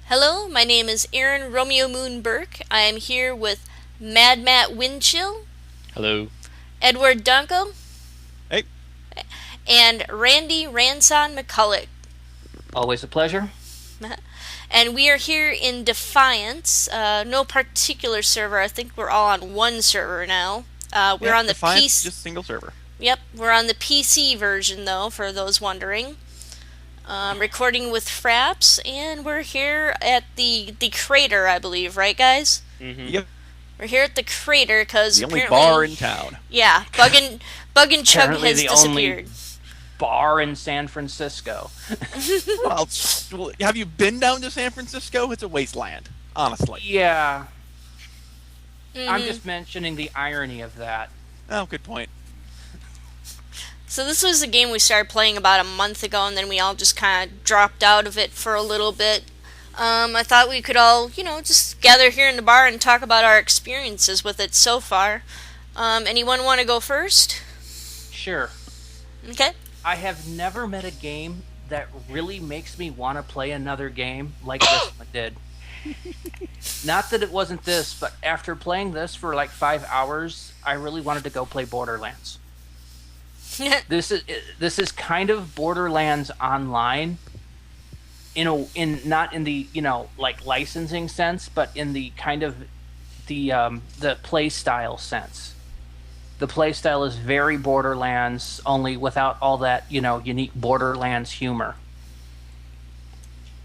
Hello, my name is Aaron Romeo Moon Burke. I am here with Mad Matt Windchill, Hello. Edward Dunko, Hey, and Randy Ranson McCulloch. Always a pleasure. And we are here in Defiance. No particular server. I think we're all on one server now. We're yeah, on the Defiance, PC. just single server. Yep, we're on the PC version though, for those wondering. Recording with Fraps, and we're here at the crater, I believe, right, guys? Mm-hmm. Yep, We're here at the crater because the only apparently, bar in town. yeah, Bug and Chug Apparently has the only disappeared. bar in San Francisco. Well, have you been down to San Francisco? It's a wasteland, honestly. Yeah, I'm Mhm. just mentioning the irony of that. Oh, good point. So this was a game we started playing about a month ago, and then we all just kind of dropped out of it for a little bit. I thought we could all, just gather here in the bar and talk about our experiences with it so far. Anyone want to go first? Sure. Okay. I have never met a game that really makes me want to play another game like this one did. Not that it wasn't this, but after playing this for like 5 hours, I really wanted to go play Borderlands. This is kind of Borderlands Online, in not in the like licensing sense, but in the kind of the play style sense. The play style is very Borderlands, only without all that unique Borderlands humor.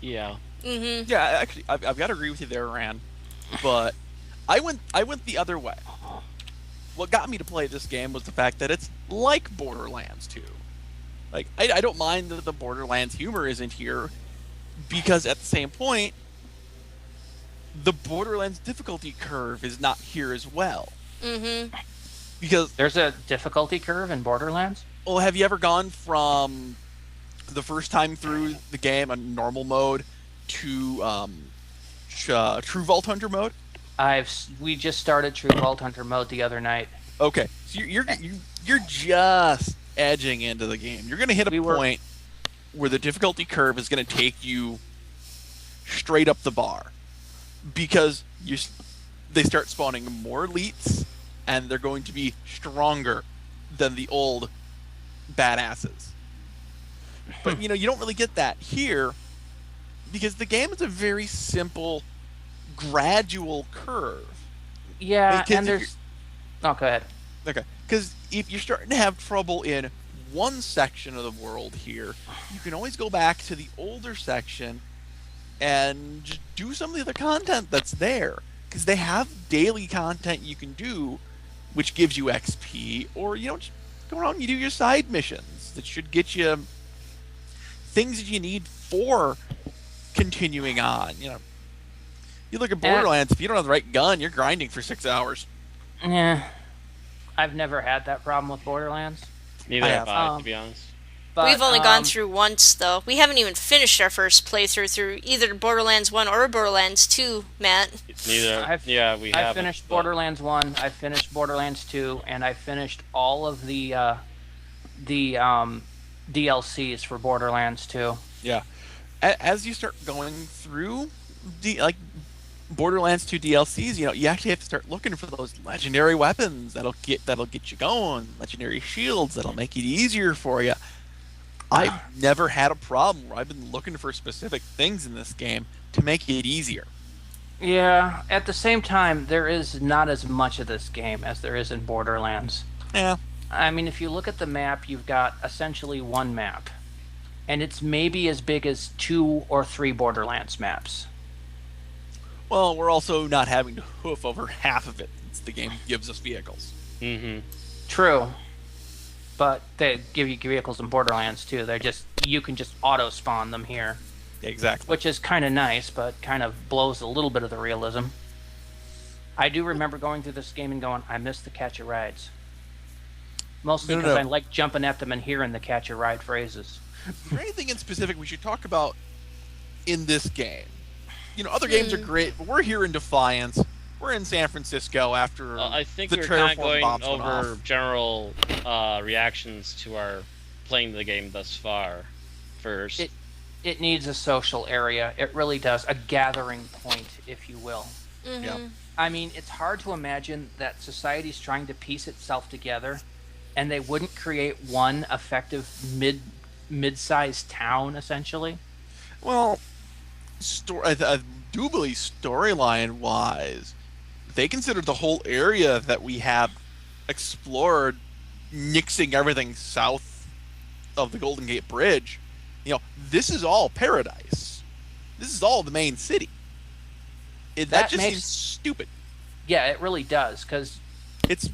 Yeah. Mhm. Yeah, actually, I've got to agree with you there, Ran. But I went the other way. What got me to play this game was the fact that it's like Borderlands 2. Like, I don't mind that the Borderlands humor isn't here, because at the same point, the Borderlands difficulty curve is not here as well. Mhm. Because, There's a difficulty curve in Borderlands. well, have you ever gone from the first time through the game on normal mode to True Vault Hunter mode? We just started True Vault Hunter mode the other night. Okay, so you're just edging into the game. You're going to hit a point where the difficulty curve is going to take you straight up the bar, because they start spawning more elites, and they're going to be stronger than the old badasses. But you don't really get that here, because the game is a very simple, gradual curve. Yeah, Because and there's. Oh, go ahead. Okay, because if you're starting to have trouble in one section of the world here, you can always go back to the older section and just do some of the other content that's there. Because they have daily content you can do, which gives you XP, or just go around and you do your side missions that should get you things that you need for continuing on. You look at Borderlands, if you don't have the right gun, you're grinding for 6 hours. Yeah, I've never had that problem with Borderlands. Neither I have have. I, to be honest. But, We've only gone through once though. We haven't even finished our first playthrough through either Borderlands 1 or Borderlands 2, Matt. Neither. I've- We I have. finished Borderlands 1, I finished Borderlands 2, and I finished all of the DLCs for Borderlands 2. Yeah. As you start going through Borderlands 2 DLCs, you actually have to start looking for those legendary weapons that'll get you going, legendary shields that'll make it easier for you. I've never had a problem where I've been looking for specific things in this game to make it easier. Yeah, at the same time, there is not as much of this game as there is in Borderlands. Yeah. I mean, if you look at the map, you've got essentially one map. And it's maybe as big as 2 or 3 Borderlands maps. Well, we're also not having to hoof over half of it since the game gives us vehicles. Mm-hmm. True. But they give you vehicles in Borderlands too. You can just auto spawn them here, Exactly. which is kind of nice, but kind of blows a little bit of the realism. I do remember going through this game and going, I miss the catch a rides. Mostly No, because no. I like jumping at them and hearing the catch a ride phrases. Is there anything in specific we should talk about in this game? Other games are great, but we're here in Defiance. We're in San Francisco after I think the we were kind of terraform going bombs went over off. general reactions to our playing the game thus far first. It- It needs a social area. It really does. A gathering point, if you will. Yeah. I mean, it's hard to imagine that society's trying to piece itself together and they wouldn't create one effective mid-sized town, essentially. Well, I do believe storyline-wise, they considered the whole area that we have explored, nixing everything south of the Golden Gate Bridge. This is all paradise. This is all the main city. That just seems stupid. Yeah, it really does, because It's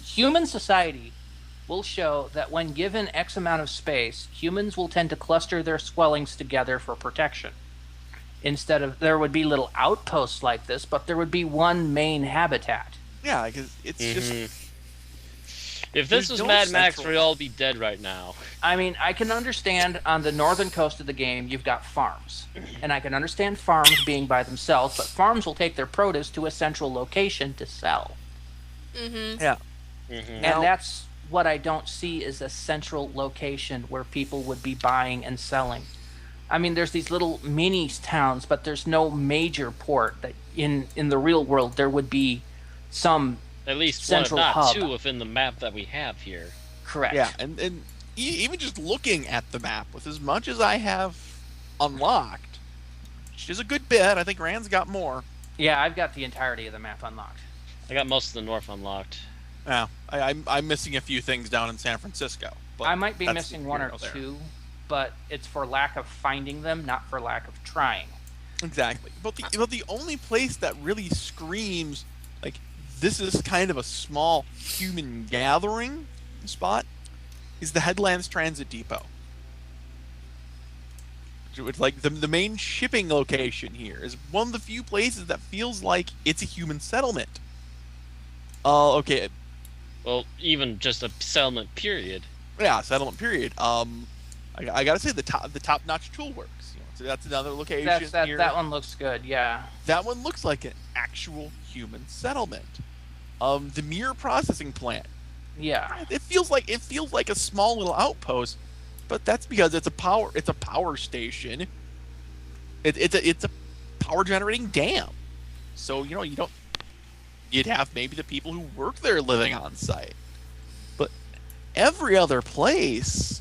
human society will show that when given X amount of space, humans will tend to cluster their swellings together for protection. Instead of, there would be little outposts like this, but there would be one main habitat. yeah, because it's just If this There's was no Mad Max, central- we'd all be dead right now. I mean, I can understand on the northern coast of the game, you've got farms. And I can understand farms being by themselves, but farms will take their produce to a central location to sell. yeah. And Now- that's what I don't see is a central location where people would be buying and selling. I mean, there's these little mini towns, but there's no major port that in the real world there would be some At least central one, if not hub. two, within the map that we have here. correct. Yeah, and even just looking at the map, with as much as I have unlocked, which is a good bit, I think Rand's got more. Yeah, I've got the entirety of the map unlocked. I got most of the north unlocked. Yeah, I'm missing a few things down in San Francisco. But I might be that's missing neither one here or nor there. two, but it's for lack of finding them, not for lack of trying. Exactly. But the only place that really screams like this is kind of a small human gathering spot is the Headlands Transit Depot. It's like the main shipping location here is one of the few places that feels like it's a human settlement. Okay. Well, even just a settlement period. Yeah, settlement period. I gotta say the top-notch tool works. So that's another location here. That one looks good, yeah. That one looks like an actual human settlement. The mirror processing plant. Yeah. It feels like a small little outpost, but that's because it's a power station. It's a power generating dam. So you'd have maybe the people who work there living on site. But every other place,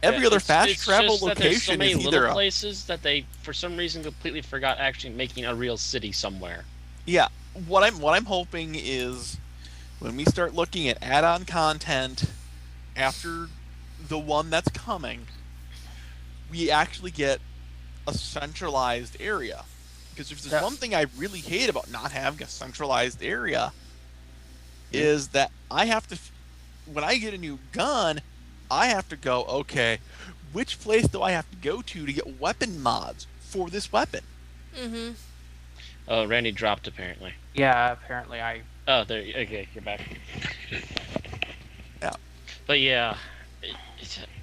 every other fast travel just that there's location so many is little either places that they, for some reason, completely forgot actually making a real city somewhere. Yeah, what I'm hoping is when we start looking at add-on content after the one that's coming, we actually get a centralized area. Because if there's one thing I really hate about not having a centralized area, is that I have to, when I get a new gun, I have to go, okay, which place do I have to go to get weapon mods for this weapon? Mm-hmm. Oh, Randy dropped apparently. Yeah, apparently I... Oh, there. Okay, you're back. Yeah. But yeah,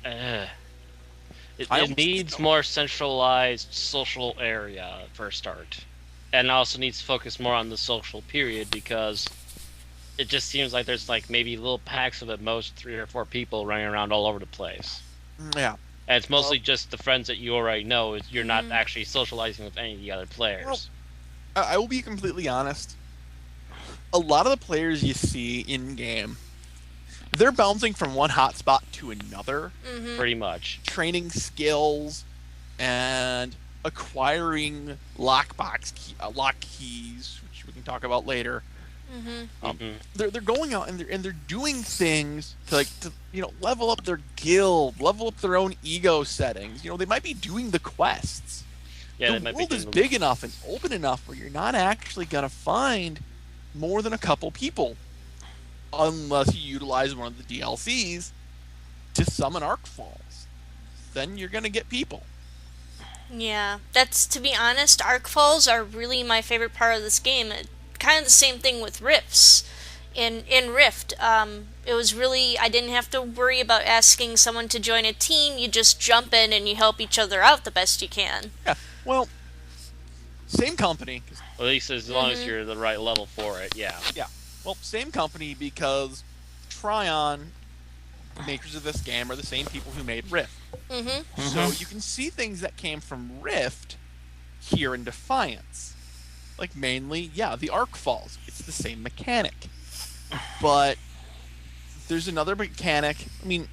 it needs more centralized social area for a start, and it also needs to focus more on the social period because it just seems like there's like maybe little packs of at most 3 or 4 people running around all over the place. Yeah. And it's mostly just the friends that you already know. You're not actually socializing with any of the other players. Well, I will be completely honest. A lot of the players you see in game, they're bouncing from one hotspot to another, Pretty much. training skills and acquiring lock keys, which we can talk about later. They're going out and they're doing things to level up their guild, level up their own ego settings. They might be doing the quests. Yeah, The world is big enough and open enough where you're not actually going to find more than a couple people unless you utilize one of the DLCs to summon Arc Falls. Then you're going to get people. Yeah, that's, to be honest, Arc Falls are really my favorite part of this game. Kind of the same thing with Rifts. In Rift, it was really, I didn't have to worry about asking someone to join a team. You just jump in and you help each other out the best you can. Yeah, well, same company. At least as long as you're the right level for it, yeah. Yeah, well, same company because Trion makers of this game are the same people who made Rift. Mm-hmm. So you can see things that came from Rift here in Defiance. Like mainly, the arc falls. It's the same mechanic. But there's another mechanic. I mean,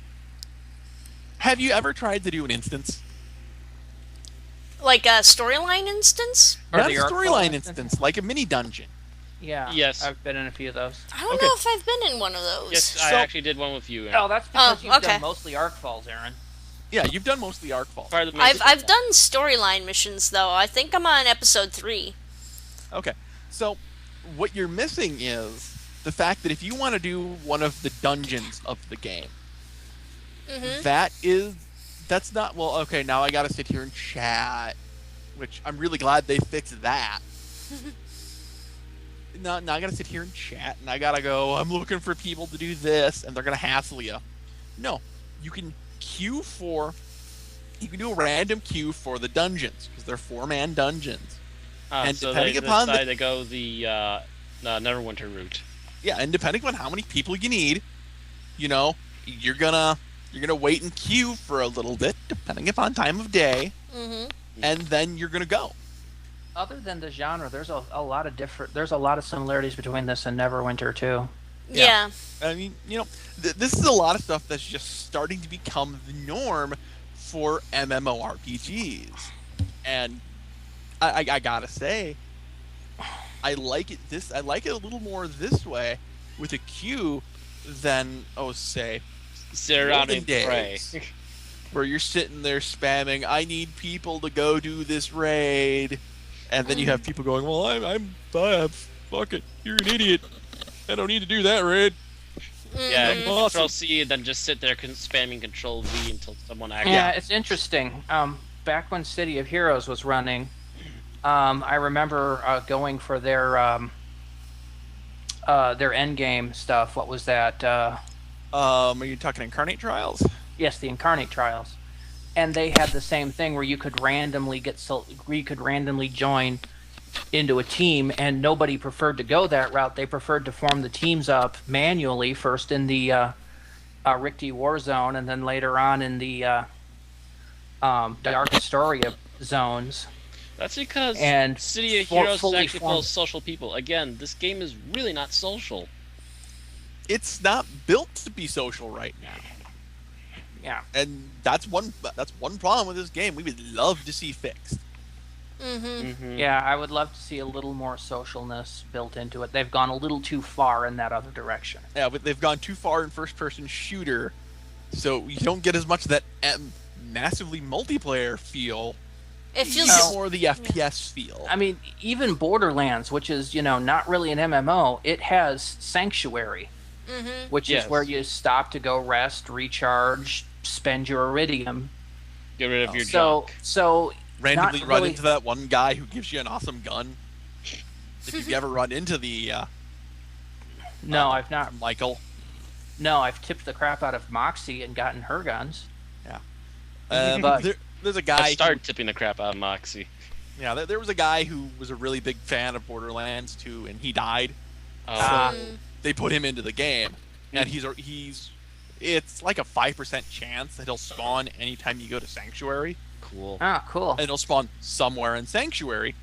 have you ever tried to do an instance? Like a storyline instance? Or Not a the arc storyline fall instance, like a mini dungeon. Yeah. Yes. I've been in a few of those. I don't Okay. know if I've been in one of those. Yes, I actually did one with you. Oh, that's because you've okay. done mostly arc falls, Aaron. Yeah, you've done mostly arc falls. Part of the I've done storyline missions though. I think I'm on episode 3. Okay, so what you're missing is the fact that if you want to do one of the dungeons of the game, Mm-hmm. that's not, well, okay, now I gotta sit here and chat, which I'm really glad they fixed that. Now I gotta sit here and chat, and I gotta go, I'm looking for people to do this, and they're gonna hassle you. No, you can do a random queue for the dungeons, because they're 4-man dungeons. And so depending they upon decide to go the Neverwinter route. Yeah, and depending on how many people you need, you're gonna wait in queue for a little bit, depending upon time of day, Mm-hmm. and then you're gonna go. Other than the genre, there's a lot of similarities between this and Neverwinter too. Yeah. I mean, this is a lot of stuff that's just starting to become the norm for MMORPGs, and I gotta say, I like it a little more this way with a queue than say Surrounding olden prey. days, where you're sitting there spamming, I need people to go do this raid, and then you have people going, well, I'm fuck it, you're an idiot, I don't need to do that raid. Yeah, Mm-hmm. Awesome. Control C and then just sit there spamming Control V until someone actually. Yeah, it's interesting. Back when City of Heroes was running, I remember going for their end game stuff. What was that? Are you talking Incarnate Trials? Yes, the Incarnate Trials, and they had the same thing where you could randomly join into a team, and nobody preferred to go that route. They preferred to form the teams up manually, first in the Rikti War Zone, and then later on in the Dark Astoria zones. That's because And City of for- Heroes is fully actually full of formed. social people. Again, this game is really not social. It's not built to be social right now. Yeah. And that's one problem with this game we would love to see fixed. Mm-hmm. Mm-hmm. Yeah, I would love to see a little more socialness built into it. They've gone a little too far in that other direction. Yeah, but they've gone too far in first-person shooter, so you don't get as much of that massively multiplayer feel. It You feels get more of the FPS feel. I mean, even Borderlands, which is, not really an MMO, it has Sanctuary, Mm-hmm. which Yes. is where you stop to go rest, recharge, spend your iridium. Get rid of your So, junk. so Randomly not run really- into that one guy who gives you an awesome gun. If you've ever run into the no, I've not. Michael. No, I've tipped the crap out of Moxie and gotten her guns. But- There's a I guy. started tipping the crap out of Moxie. There was a guy who was a really big fan of Borderlands 2, and he died. Oh, They put him into the game, and it's like a 5% chance that he'll spawn anytime you go to Sanctuary, cool. Ah, cool. and he'll spawn somewhere in Sanctuary.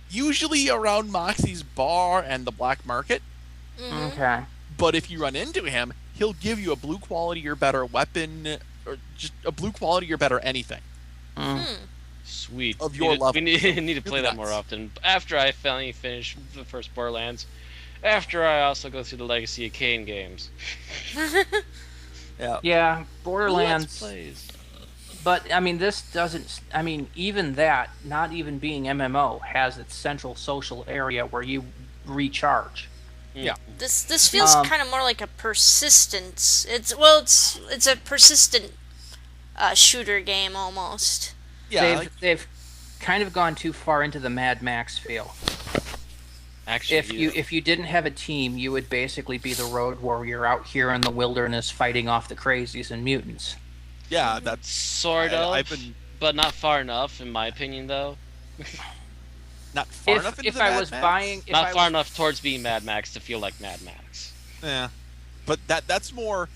Usually around Moxie's bar and the black market, Mm-hmm. Okay. but if you run into him, he'll give you a blue quality or better weapon, or just a blue quality or better anything. Mm. Sweet. Of your need to, level. We need to play Really that more nuts. often. After I finally finish the first Borderlands. After I also go through the Legacy of Kain games. Yeah. Yeah, Let's Borderlands. plays. But I mean, this doesn't. I mean, even that, not even being MMO, has its central social area where you recharge. Yeah. This feels kind of more like a persistence. It's a persistent shooter game almost. Yeah. They've kind of gone too far into the Mad Max feel. Actually, If you didn't have a team, you would basically be the road warrior out here in the wilderness fighting off the crazies and mutants. Yeah, that's sort of, I've been but not far enough, in my opinion, though. not far enough into If the I Mad was Max. buying, if Not I far was, enough towards being Mad Max to feel like Mad Max. Yeah, but that's more.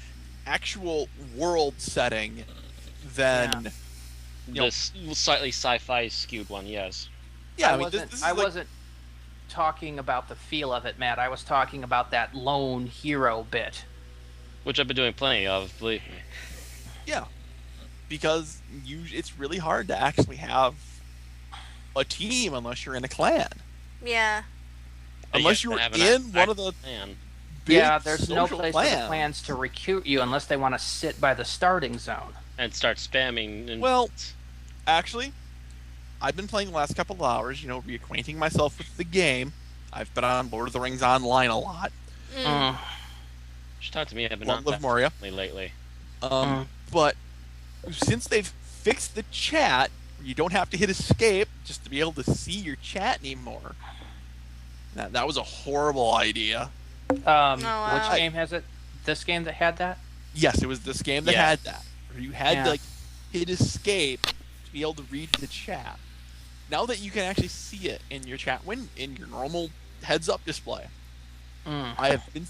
actual world setting than This slightly sci-fi skewed one, yes. yeah. I wasn't talking about the feel of it, Matt. I was talking about that lone hero bit. Which I've been doing plenty of, believe me. Yeah, because it's really hard to actually have a team unless you're in a clan. Yeah. Unless you're in one of the big there's no place for the clans. clans to recruit you unless they want to sit by the starting zone. And start spamming. Well, actually, I've been playing the last couple of hours, reacquainting myself with the game. I've been on Lord of the Rings Online a lot. Just talk to me. I've been Long on live that Moria. lately. But since they've fixed the chat, you don't have to hit escape just to be able to see your chat anymore. That was a horrible idea. wow. Which game has it? This game that had that? Yes, it was this game that had that. Where you had to hit escape to be able to read the chat. Now that you can actually see it in your chat in your normal heads-up display, I have been.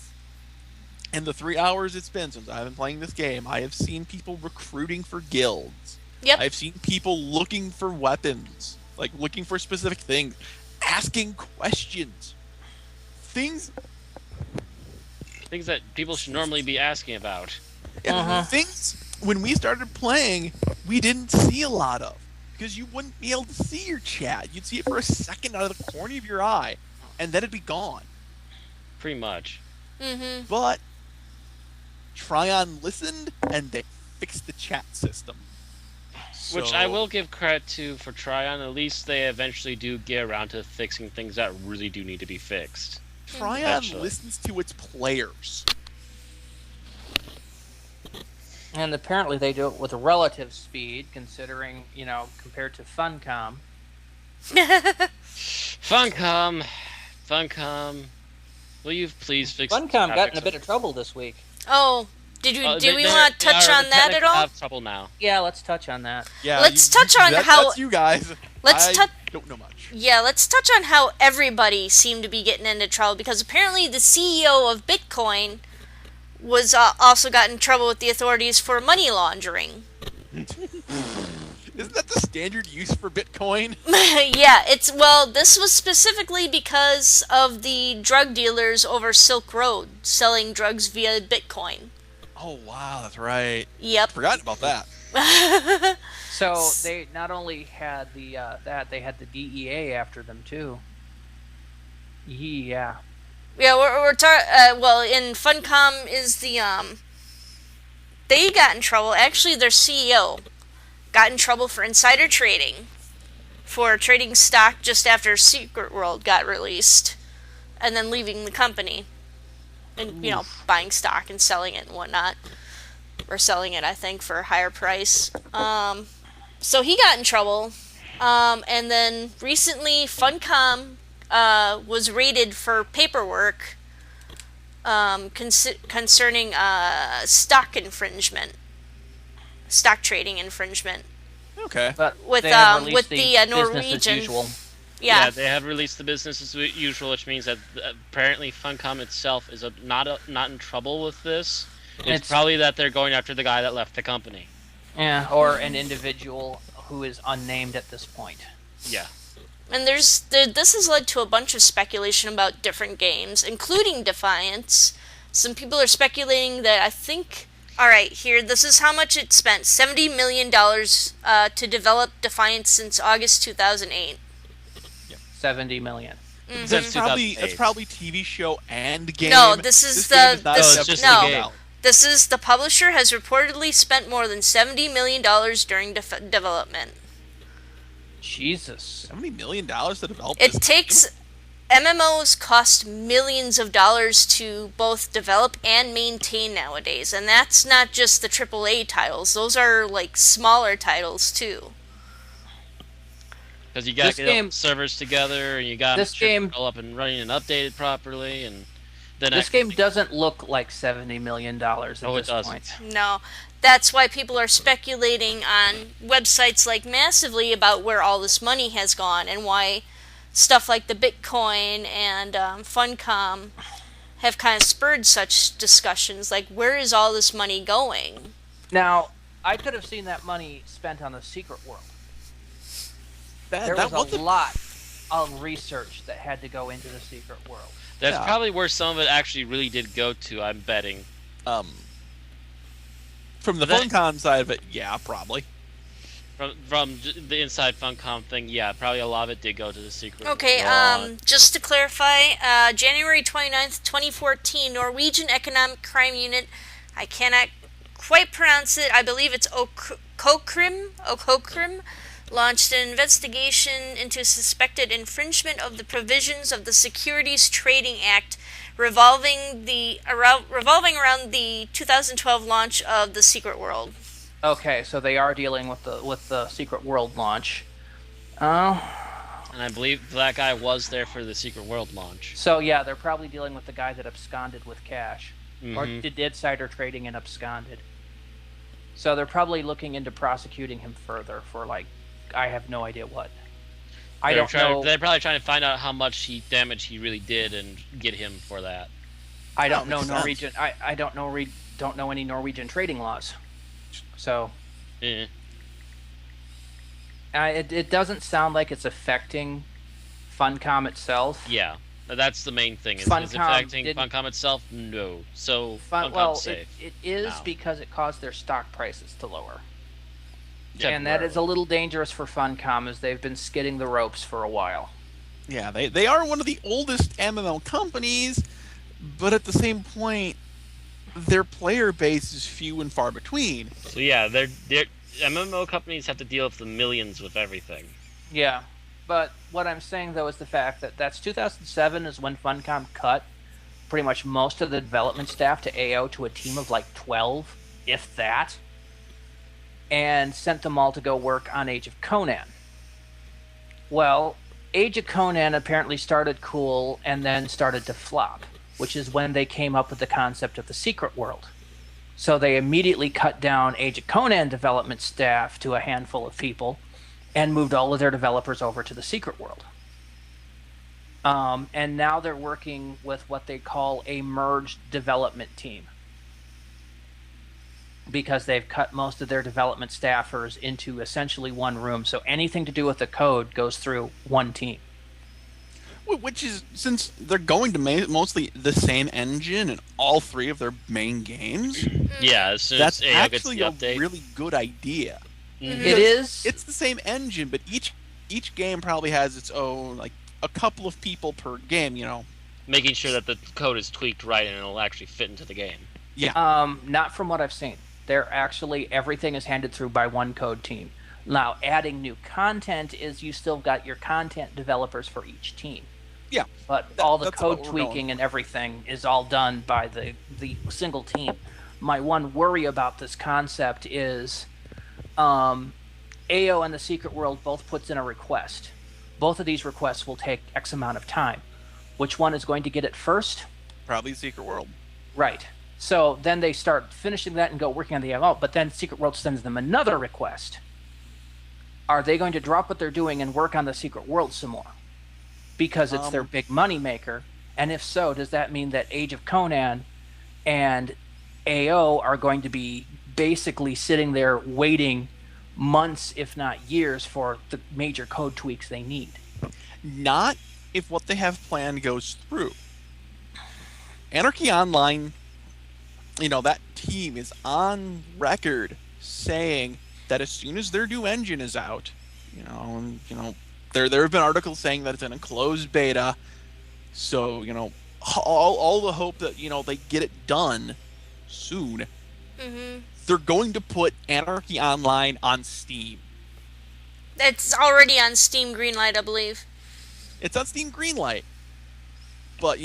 In the 3 hours it's been since I've been playing this game, I have seen people recruiting for guilds. Yep. I've seen people looking for weapons, like looking for specific things, asking questions. Things that people should normally be asking about. Things, when we started playing, we didn't see a lot of. Because you wouldn't be able to see your chat. You'd see it for a second out of the corner of your eye, and then it'd be gone. Pretty much. But Trion listened, and they fixed the chat system. Which I will give credit to for Trion. At least they eventually do get around to fixing things that really do need to be fixed. Trion listens to its players. And apparently they do it with relative speed, considering, compared to Funcom. Funcom. Will you please fix Funcom got in a bit of trouble this week. Oh, do we want to touch on that at all? Have trouble now. Yeah, let's touch on that. Yeah, let's touch on how that's you guys. I don't know much. Yeah, let's touch on how everybody seemed to be getting into trouble, because apparently the CEO of Bitcoin was also got in trouble with the authorities for money laundering. Isn't that the standard use for Bitcoin? Yeah, this was specifically because of the drug dealers over Silk Road selling drugs via Bitcoin. Oh wow, that's right. Yep. Forgotten about that. So they not only had the they had the DEA after them too. Yeah. Yeah, we're in Funcom is the they got in trouble. Actually, their CEO got in trouble for insider trading, for trading stock just after Secret World got released, and then leaving the company, and buying stock and selling it and whatnot, or selling it, I think, for a higher price. So he got in trouble, and then recently Funcom was raided for paperwork concerning stock trading infringement. Okay. But with the Norwegian. Yeah, they have released the business as usual, which means that apparently Funcom itself is not in trouble with this. It's probably that they're going after the guy that left the company. Yeah, or an individual who is unnamed at this point. Yeah. And this has led to a bunch of speculation about different games, including Defiance. Some people are speculating that, I think... Alright, here, this is how much it spent. $70 million to develop Defiance since August 2008. Yep. $70 million. Mm-hmm. That's probably TV show and game. No, this is the game. This is the publisher has reportedly spent more than $70 million during development. Jesus. $70 million to develop it this takes game? MMOs cost millions of dollars to both develop and maintain nowadays, and that's not just the AAA titles. Those are like smaller titles too. Because you got to get servers together, and you got to all up and running and updated properly, and then this game doesn't look like $70 million at this point. No. That's why people are speculating on websites like Massively about where all this money has gone, and why stuff like the Bitcoin and Funcom have kind of spurred such discussions. Like, where is all this money going? Now, I could have seen that money spent on the Secret World. There was a lot of research that had to go into the Secret World. That's probably where some of it actually really did go to, I'm betting. From the Funcom side of it, yeah, probably. From the inside Funcom thing, yeah, probably a lot of it did go to the Secret World. Okay, just to clarify, January 29th, 2014, Norwegian Economic Crime Unit, I cannot quite pronounce it, I believe it's Okokrim, launched an investigation into suspected infringement of the provisions of the Securities Trading Act revolving around the 2012 launch of the Secret World. Okay, so they are dealing with the Secret World launch. Oh. And I believe that guy was there for the Secret World launch. So yeah, they're probably dealing with the guy that absconded with cash. Mm-hmm. Or did insider trading and absconded. So they're probably looking into prosecuting him further for, like, I have no idea what. They're probably trying to find out how much damage he really did and get him for that. I don't know Norwegian. I don't know any Norwegian trading laws. So, yeah. It doesn't sound like it's affecting Funcom itself. Yeah, that's the main thing. Is affecting Funcom itself? No. So Funcom's safe. It is because it caused their stock prices to lower. And that is a little dangerous for Funcom, as they've been skidding the ropes for a while. Yeah, they are one of the oldest MMO companies, but at the same point, their player base is few and far between. So yeah, they're MMO companies have to deal with the millions with everything. Yeah, but what I'm saying though is the fact that that's 2007 is when Funcom cut pretty much most of the development staff to AO to a team of like 12, if that, and sent them all to go work on Age of Conan. Well, Age of Conan apparently started cool and then started to flop, which is when they came up with the concept of the Secret World. So they immediately cut down Age of Conan development staff to a handful of people and moved all of their developers over to the Secret World. And now they're working with what they call a merged development team, because they've cut most of their development staffers into essentially one room. So anything to do with the code goes through one team. Which is, since they're going to mostly the same engine in all three of their main games, yeah, as soon that's as AO actually gets the update. A really good idea. Mm-hmm. It is. It's the same engine, but each game probably has its own, like, a couple of people per game, you know. Making sure that the code is tweaked right and it'll actually fit into the game. Yeah. Not from what I've seen. They're actually, everything is handed through by one code team. Now, adding new content is you still got your content developers for each team. Yeah. But all the code tweaking and everything is all done by the single team. My one worry about this concept is AO and the Secret World both puts in a request. Both of these requests will take X amount of time. Which one is going to get it first? Probably Secret World. Right. So then they start finishing that and go working on the MMO, but then Secret World sends them another request. Are they going to drop what they're doing and work on the Secret World some more? Because it's their big money maker. And if so, does that mean that Age of Conan and AO are going to be basically sitting there waiting months, if not years, for the major code tweaks they need? Not if what they have planned goes through. Anarchy Online, you know, that team is on record saying that as soon as their new engine is out, there have been articles saying that it's in a closed beta, so, all the hope that, they get it done soon. Mm-hmm. They're going to put Anarchy Online on Steam. It's already on Steam Greenlight, I believe. It's on Steam Greenlight. But,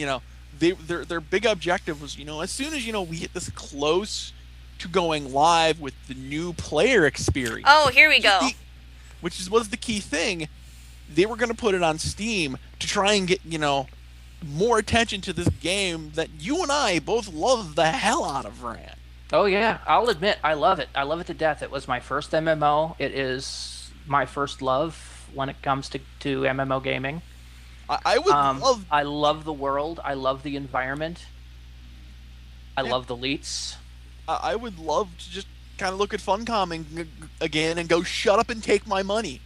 their big objective was, as soon as, we get this close to going live with the new player experience. Oh, here we go. Which was the key thing. They were going to put it on Steam to try and get, more attention to this game that you and I both love the hell out of, Rand. Oh, yeah. I'll admit, I love it. I love it to death. It was my first MMO. It is my first love when it comes to MMO gaming. I would love... I love the world. I love the environment. I love the L33ts. I would love to just kind of look at Funcom again and go, shut up and take my money.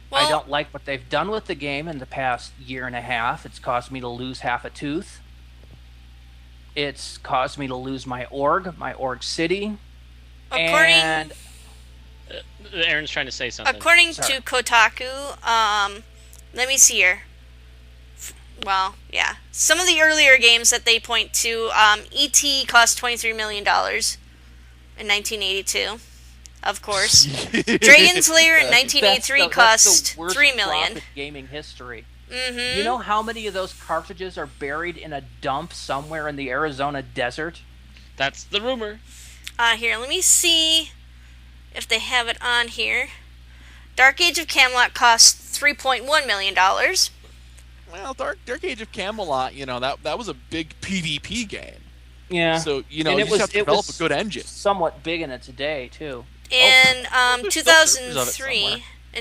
Well, I don't like what they've done with the game in the past year and a half. It's caused me to lose half a tooth. It's caused me to lose my org city. And Aaron's trying to say something. according to Kotaku, let me see here. Well, yeah. Some of the earlier games that they point to, E.T. cost $23 million in 1982, of course. Dragon's Lair in 1983 cost $3 million. In gaming history. Mm-hmm. You know how many of those cartridges are buried in a dump somewhere in the Arizona desert? That's the rumor. Here, let me see if they have it on here. Dark Age of Camelot cost $3.1 million. Well, Dark Age of Camelot, that was a big PvP game. Yeah. So, you just have to develop a good engine. Somewhat big in its day, too. In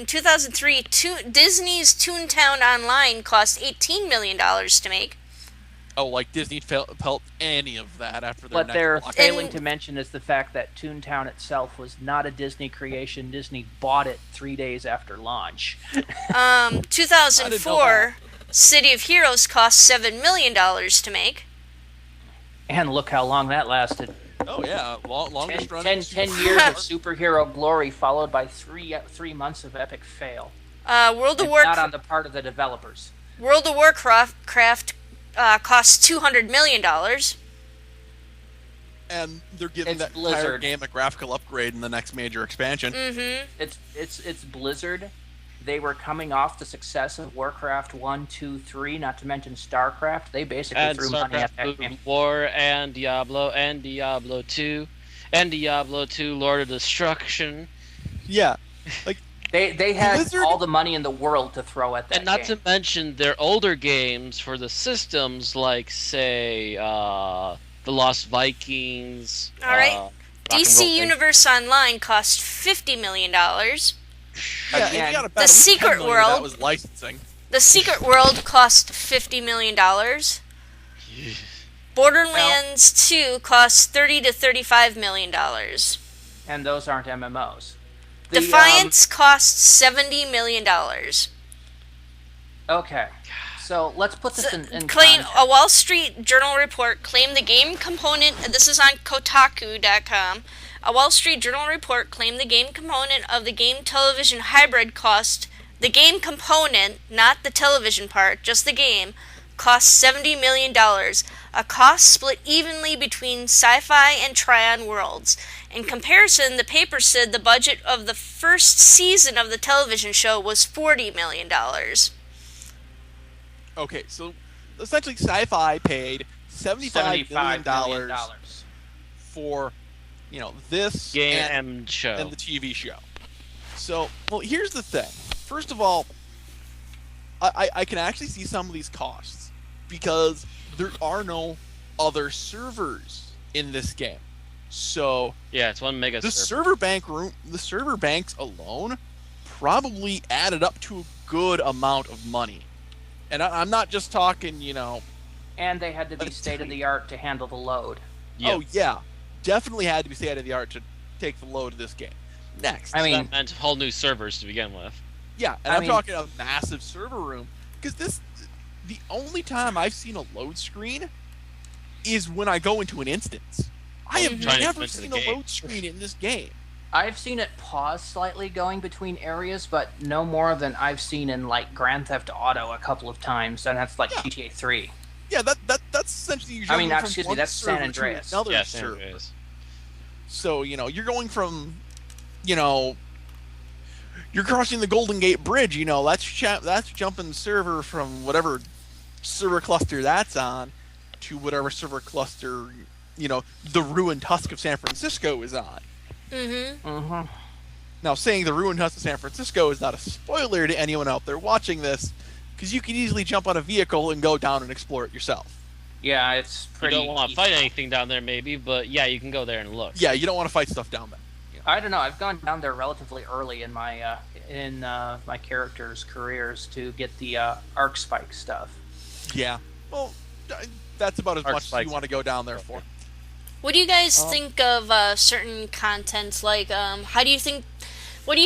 2003, Disney's Toontown Online cost $18 million to make. Oh, like Disney felt any of that after their What next they're block. failing to mention is the fact that Toontown itself was not a Disney creation. Disney bought it 3 days after launch. 2004, City of Heroes cost $7 million to make. And look how long that lasted. Oh, yeah. Longest running. 10 years of superhero glory followed by 3 months of epic fail. World of Warcraft. Not on the part of the developers. World of Warcraft costs $200 million. And they're giving It's that entire Blizzard. game a graphical upgrade in the next major expansion. Mm-hmm. It's Blizzard. They were coming off the success of Warcraft 1, 2, 3, not to mention StarCraft. They basically And threw money at StarCraft that Boom game. War and Diablo 2 and Diablo 2 Lord of Destruction. Yeah. Like, They had Blizzard- all the money in the world to throw at that And not game. to mention their older games for the systems, like, say, The Lost Vikings. All right. Rock and DC Roll Universe Online cost $50 million. yeah, Again, you got about The Secret 10 million World- That was licensing. The Secret World cost $50 million. Borderlands 2 costs $30 to $35 million. And those aren't MMOs. Defiance costs $70 million. Okay. So let's put this in Claim context. a Wall Street Journal report claimed the game component. This is on Kotaku.com. A Wall Street Journal report claimed the game component of the game television hybrid cost. The game component, not the television part, just the game, cost $70 million. A cost split evenly between Sci-Fi and Trion Worlds. In comparison, the paper said the budget of the first season of the television show was $40 million. Okay, so essentially Sci-Fi paid $75 million for, this game and and show. the TV show. So, well, here's the thing. First of all, I can actually see some of these costs because there are no other servers in this game. So Yeah, it's one mega the server. the server banks alone probably added up to a good amount of money. And I'm not just talking, And they had to be That's state of the art to handle the load. Yep. Oh yeah, definitely had to be state of the art to take the load of this game. Next, I mean, That meant whole new servers to begin with. yeah, and I I'm mean- talking a massive server room because the only time I've seen a load screen is when I go into an instance. I have Trying to never get into seen the a game. load screen in this game. I've seen it pause slightly going between areas, but no more than I've seen in like Grand Theft Auto a couple of times, and that's like Yeah. GTA 3. Yeah, that's essentially you I mean, jumping from excuse me, one that's San server to Andreas. another Yes, server. there it is. So, you're going from, you're crossing the Golden Gate Bridge, that's jumping server from whatever server cluster that's on to whatever server cluster, the ruined husk of San Francisco is on. Mm-hmm. Mm-hmm. Now, saying the ruined husk of San Francisco is not a spoiler to anyone out there watching this, because you can easily jump on a vehicle and go down and explore it yourself. Yeah, it's You pretty. don't want to fight anything down there, maybe, but yeah, you can go there and look. Yeah, you don't want to fight stuff down there. I don't know. I've gone down there relatively early in my my characters' careers to get the arc spike stuff. Yeah. Well, that's about as Arc much as spikes. you want to go down there for. What do you guys think of certain contents? Like, what do you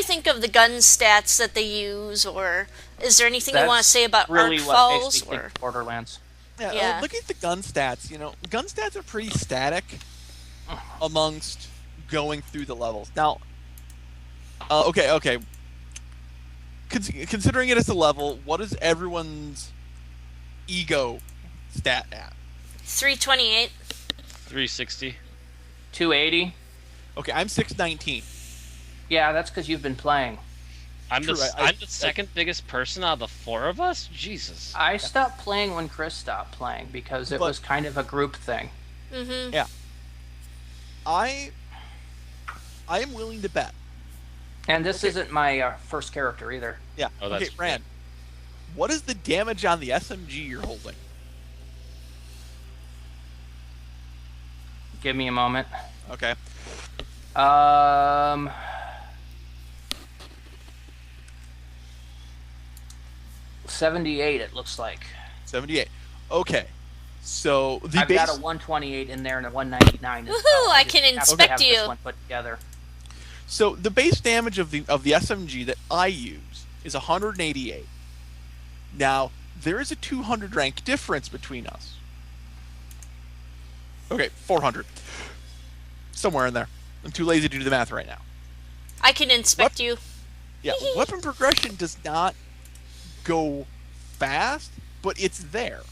think of the gun stats that they use, or is there anything you want to say about really arc what falls? makes me Or think Borderlands. Yeah. Look at the gun stats. Gun stats are pretty static amongst going through the levels. Now, okay. Considering it as a level, what is everyone's ego stat at? 328. 360. 280. Okay, I'm 619. Yeah, that's because you've been playing. I'm True, the second biggest person out of the four of us? Jesus. I stopped playing when Chris stopped playing because it was kind of a group thing. Mm-hmm. Yeah. I am willing to bet. And this isn't my first character either. Yeah. Oh, okay, that's Rand. What is the damage on the SMG you're holding? Give me a moment. Okay. 78 it looks like. 78. Okay. So the I've base got a 128 in there and a 199 as Woohoo, well. I just can have to inspect have you. This one put together. So the base damage of the SMG that I use is 188. Now, there is a 200 rank difference between us. Okay, 400. Somewhere in there. I'm too lazy to do the math right now. I can inspect you. Yeah, weapon progression does not go fast, but it's there.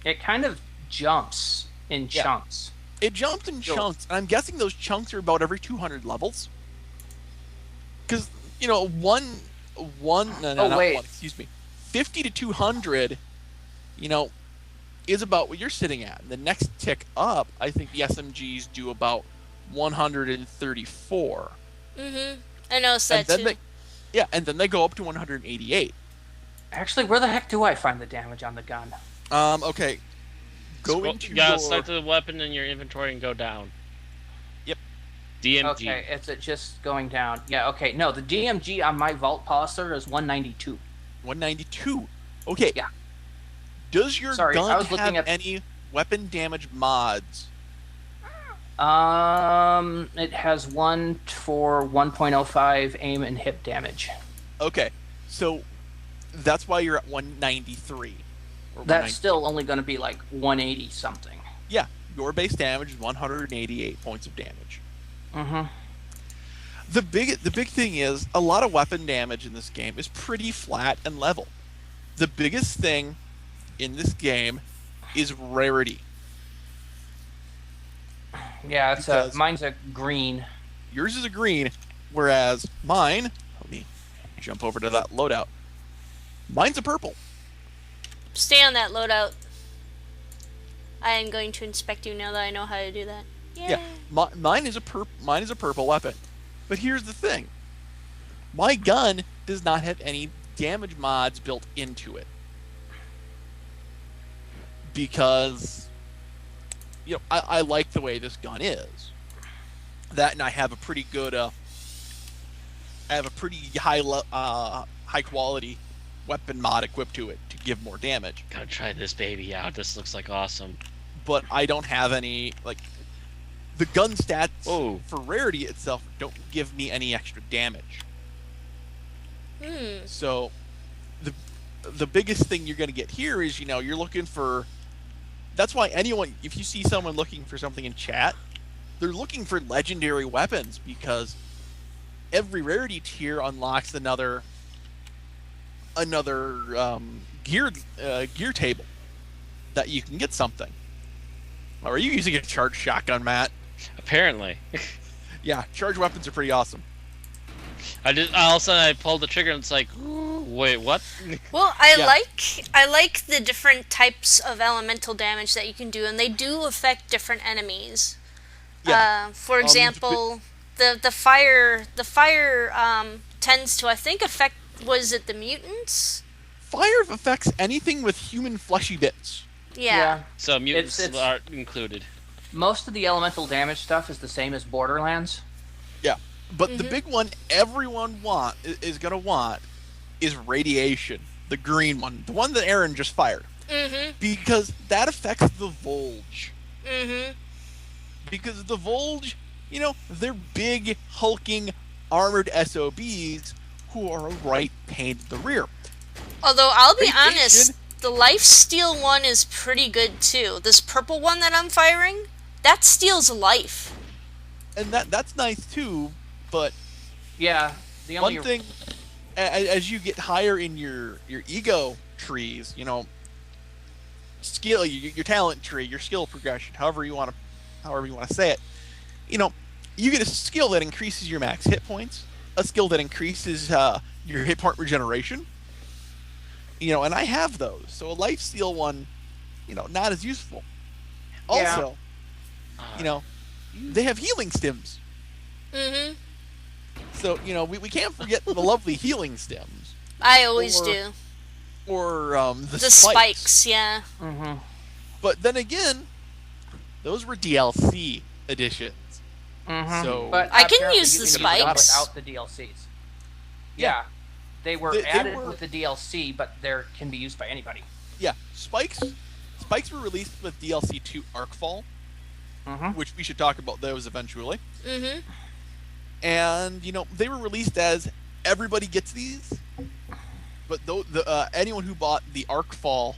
It kind of jumps in chunks. It jumps in chunks, and I'm guessing those chunks are about every 200 levels. Because, one, not wait. one, excuse me, 50 to 200, is about what you're sitting at. And the next tick up, I think the SMGs do about 134. Mm-hmm. I noticed that too. And then they go up to 188. Actually, where the heck do I find the damage on the gun? Okay. Go into your... start the weapon in your inventory and go down. Yep. DMG. Okay, it's just going down. Yeah, okay. No, the DMG on my Vault Pauser is 192. 192. Okay. Yeah. Does your Sorry, I gun was looking have at- any weapon damage mods? It has one for 1.05 aim and hip damage. Okay. So that's why you're at 193. Or That's still only going to be like 180 something. Yeah, your base damage is 188 points of damage. Mm-hmm. The big thing is a lot of weapon damage in this game is pretty flat and level. The biggest thing in this game is rarity. Yeah, Because- mine's a green. Yours is a green, whereas mine, let me jump over to that loadout. Mine's a purple. Stay on that loadout. I am going to inspect you now that I know how to do that. Yay. Yeah, mine is a purple weapon. But here's the thing. My gun does not have any damage mods built into it. Because I like the way this gun is. That, and I have a pretty good high quality weapon mod equipped to it to give more damage. Gotta try this baby out. This looks like awesome. But I don't have any, the gun stats Whoa. for rarity itself don't give me any extra damage. So the biggest thing you're going to get here is, you're looking for... That's why if you see someone looking for something in chat, they're looking for legendary weapons, because every rarity tier unlocks another gear table that you can get something. Or are you using a charged shotgun, Matt? Apparently. Yeah, charged weapons are pretty awesome. All of a sudden I pulled the trigger and it's like, wait, what? Well, I like the different types of elemental damage that you can do, and they do affect different enemies. Yeah. For example, the fire tends to, I think, affect, was it the mutants? Fire affects anything with human fleshy bits. Yeah. So mutants It's- are included. Most of the elemental damage stuff is the same as Borderlands. Yeah. But the big one everyone is going to want is radiation. The green one. The one that Aaron just fired. Mm-hmm. Because that affects the Volge. Mm-hmm. Because the Volge, they're big, hulking, armored SOBs who are a right pain in the rear. Although, I'll be Radiation- honest, the lifesteal one is pretty good too. This purple one that I'm firing, that steals a life. And that's nice too, but Yeah, the only one thing, as you get higher in your ego trees, skill, your talent tree, your skill progression, however you want to say it, you get a skill that increases your max hit points, a skill that increases your hit point regeneration, and I have those. So a lifesteal one, not as useful. Also, they have healing stims. Mm-hmm. So, we can't forget the lovely healing stims. I always do. Or the spikes, yeah. Mm-hmm. But then again, those were DLC editions. Mm-hmm. So but I can apparently use you the can use them spikes. without the DLCs. Yeah. They were They added were- with the DLC, but they can be used by anybody. yeah, spikes were released with DLC 2 Arcfall, Mm-hmm. which we should talk about those eventually. Mm-hmm. And they were released as everybody gets these, but anyone who bought the Arcfall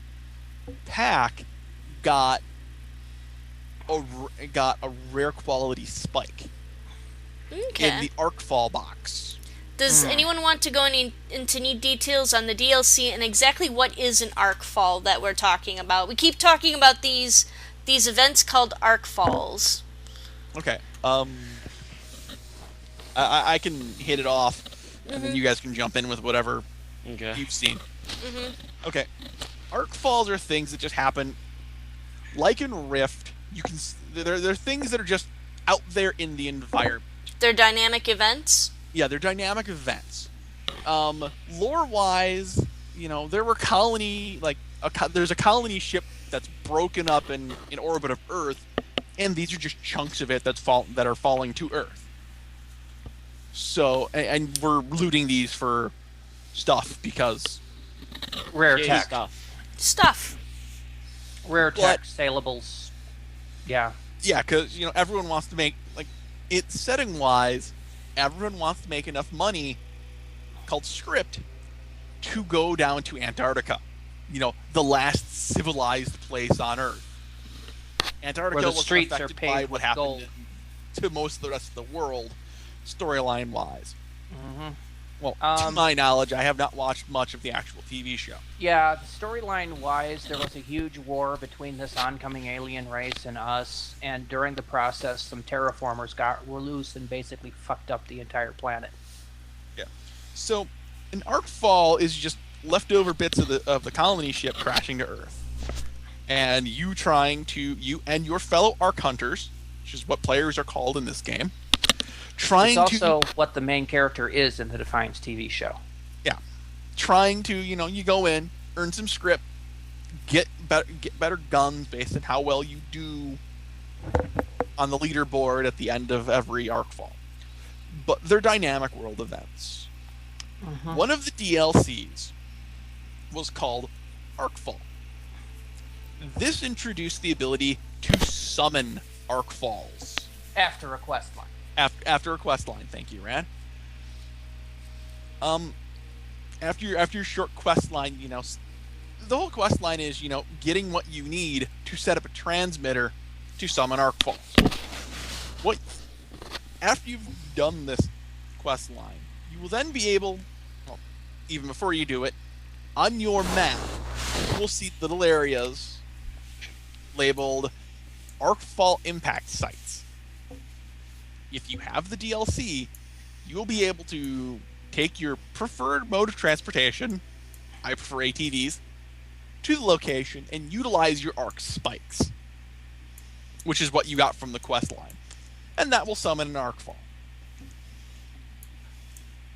pack got a rare quality spike Okay. in the Arcfall box. Does anyone want to go into any details on the DLC and exactly what is an Arcfall that we're talking about? We keep talking about these events called Arcfalls. Okay. I can hit it off, and then you guys can jump in with whatever Okay. you've seen. Mm-hmm. Okay. Arcfalls are things that just happen, like in Rift. They're things that are just out there in the environment. They're dynamic events. Yeah, they're dynamic events. Lore-wise, there were there's a colony ship that's broken up in orbit of Earth, and these are just chunks of it that are falling to Earth. So, and we're looting these for stuff because Rare Yay, tech. Stuff. Rare But- tech, saleables. Yeah. yeah, because everyone wants to make it's setting wise, everyone wants to make enough money called script to go down to Antarctica. The last civilized place on Earth. Antarctica Where the was streets are affected paved by with what happened gold. to most of the rest of the world, storyline wise. Mm-hmm. Well, to my knowledge, I have not watched much of the actual TV show. Yeah, storyline-wise, there was a huge war between this oncoming alien race and us, and during the process, some terraformers were loose and basically fucked up the entire planet. Yeah. So, an Arcfall is just leftover bits of the colony ship crashing to Earth, and you and your fellow Arc Hunters, which is what players are called in this game, It's also what the main character is in the Defiance TV show. trying to you go in, earn some script, get better guns based on how well you do on the leaderboard at the end of every Arcfall. But they're dynamic world events. Mm-hmm. One of the DLCs was called Arcfall. This introduced the ability to summon Arcfalls After a quest line. after a quest line. Thank you, Rad. After your short quest line, the whole quest line is getting what you need to set up a transmitter to summon Arcfalls. After you've done this quest line, you will then be able, even before you do it, on your map, you will see little areas labeled Arcfall impact sites. If you have the DLC, you will be able to take your preferred mode of transportation, I prefer ATVs, to the location and utilize your arc spikes, which is what you got from the quest line. And that will summon an Arcfall.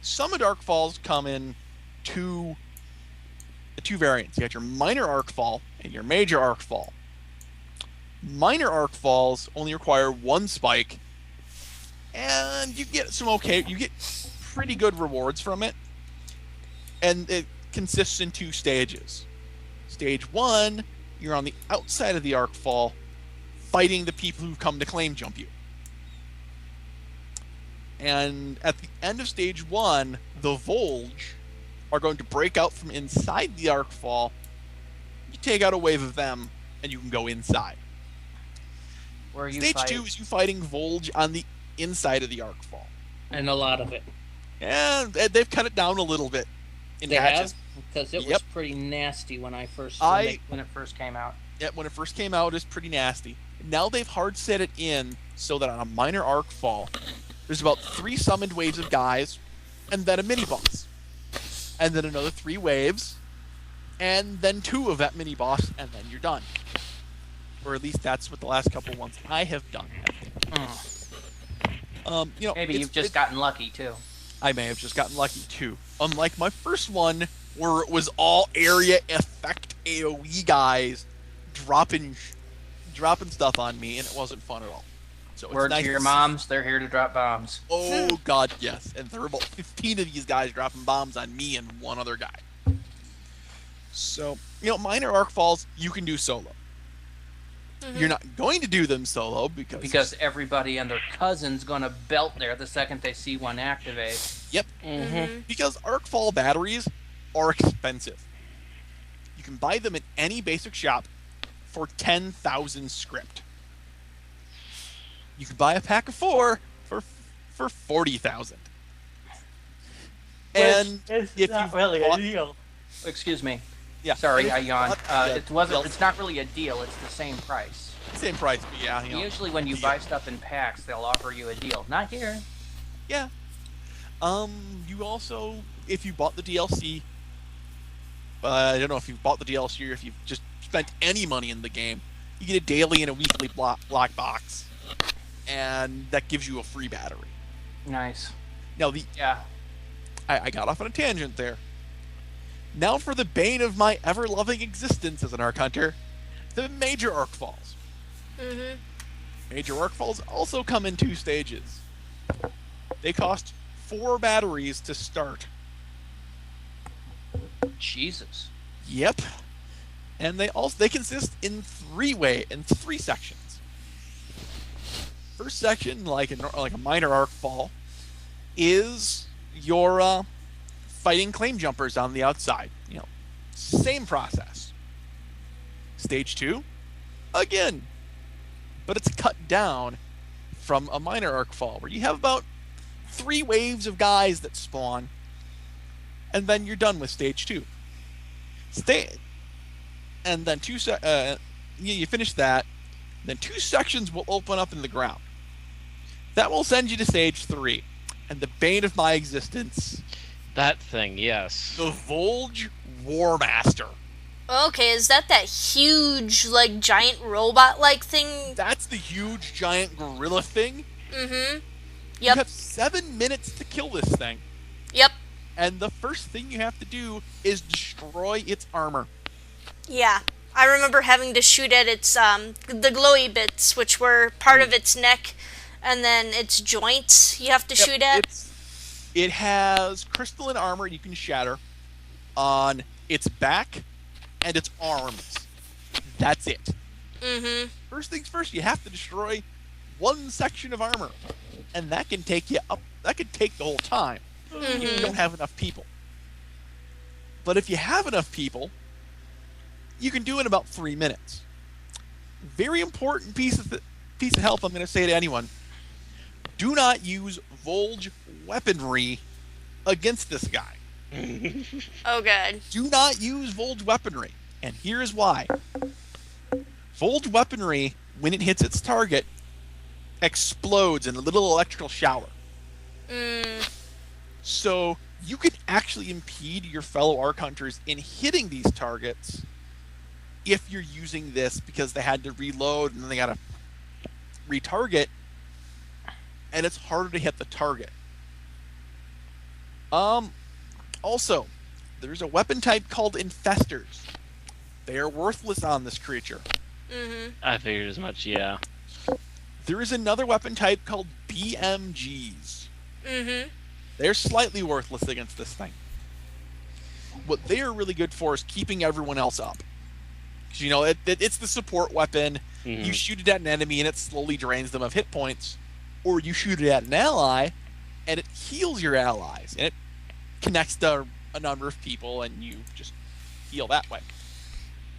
Summoned Arcfalls come in two variants. You got your minor Arcfall and your major Arcfall. Minor Arcfalls only require one spike, and you get pretty good rewards from it. And it consists in two stages. Stage 1, you're on the outside of the Arcfall, fighting the people who've come to claim jump you. And at the end of stage 1, the Volge are going to break out from inside the Arcfall. You take out a wave of them, and you can go inside. Where you Stage fight, 2 is you fighting Volge on the inside of the Arcfall. And a lot of it. And they've cut it down a little bit in They patches. have? Because it was Yep. pretty nasty when I first... when it first came out. Yeah, when it first came out, it was pretty nasty. Now they've hard set it in so that on a minor Arcfall, there's about 3 summoned waves of guys, and then a mini-boss. And then another 3 waves, and then 2 of that mini-boss, and then you're done. Or at least that's what the last couple ones I have done. Maybe you've just gotten lucky, too. I may have just gotten lucky, too. Unlike my first one, where it was all area effect AoE guys dropping stuff on me, and it wasn't fun at all. So Word nice to your moms, they're here to drop bombs. Oh, God, yes. And there were about 15 of these guys dropping bombs on me and one other guy. So, minor Arcfalls, you can do solo. Mm-hmm. You're not going to do them solo Because everybody and their cousin's gonna belt there the second they see one activate. Yep. Mm-hmm. Because Arcfall batteries are expensive. You can buy them in any basic shop for 10,000 script. You can buy a pack of 4 for 40,000. And if not you really bought- a deal. Excuse me. Yeah. Sorry, I And if you yawned. bought- It's not really a deal. It's the same price. Same price, but yeah. Usually, when you buy stuff in packs, they'll offer you a deal. Not here. Yeah. You also, if you bought the DLC, I don't know if you've bought the DLC or if you've just spent any money in the game, you get a daily and a weekly black box, and that gives you a free battery. Nice. Now, Yeah. I got off on a tangent there. Now for the bane of my ever-loving existence as an Arc Hunter, the Major Arcfalls. Mm-hmm. Major Arcfalls also come in 2 stages. They cost 4 batteries to start. Jesus. Yep. And they consist in 3 sections. First section, like a minor Arcfall, is your fighting claim jumpers on the outside. Same process. Stage 2, again, but it's cut down from a minor Arcfall, where you have about 3 waves of guys that spawn, and then you're done with stage 2. And then you finish that, then 2 sections will open up in the ground. That will send you to stage 3, and the bane of my existence, That thing, yes. the Volge War Master. Okay, is that huge, giant robot-like thing? That's the huge giant gorilla thing. Mm-hmm. You Yep. have 7 minutes to kill this thing. Yep. And the first thing you have to do is destroy its armor. Yeah. I remember having to shoot at its, the glowy bits, which were part of its neck, and then its joints you have to shoot at. It has crystalline armor you can shatter on its back and its arms. That's it. Mm-hmm. First things first, you have to destroy 1 section of armor. And that can take you up. That could take the whole time. If you don't have enough people. But if you have enough people, you can do it in about 3 minutes. Very important piece of help I'm going to say to anyone. Do not use Volge weaponry against this guy. Oh, good. Do not use Volge weaponry. And here's why. Volge weaponry, when it hits its target, explodes in a little electrical shower. So you can actually impede your fellow Arc Hunters in hitting these targets if you're using this because they had to reload and then they got to retarget, and it's harder to hit the target. Also, there's a weapon type called Infestors. They are worthless on this creature. Mm-hmm. I figured as much, yeah. There is another weapon type called BMGs. Mm-hmm. They're slightly worthless against this thing. What they are really good for is keeping everyone else up. 'Cause, it's the support weapon. You shoot it at an enemy and it slowly drains them of hit points, or you shoot it at an ally and it heals your allies, and it connects to a number of people and you just heal that way.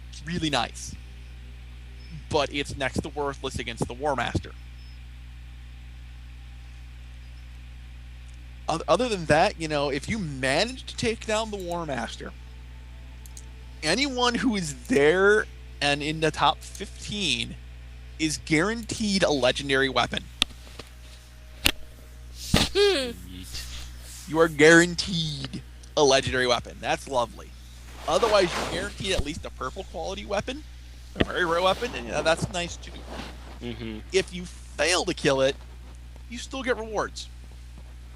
It's really nice. But it's next to worthless against the War Master. Other than that, if you manage to take down the War Master, anyone who is there and in the top 15 is guaranteed a legendary weapon. You are guaranteed a legendary weapon. That's lovely. Otherwise, you're guaranteed at least a purple quality weapon, a very rare weapon, and that's nice too. If you fail to kill it, you still get rewards.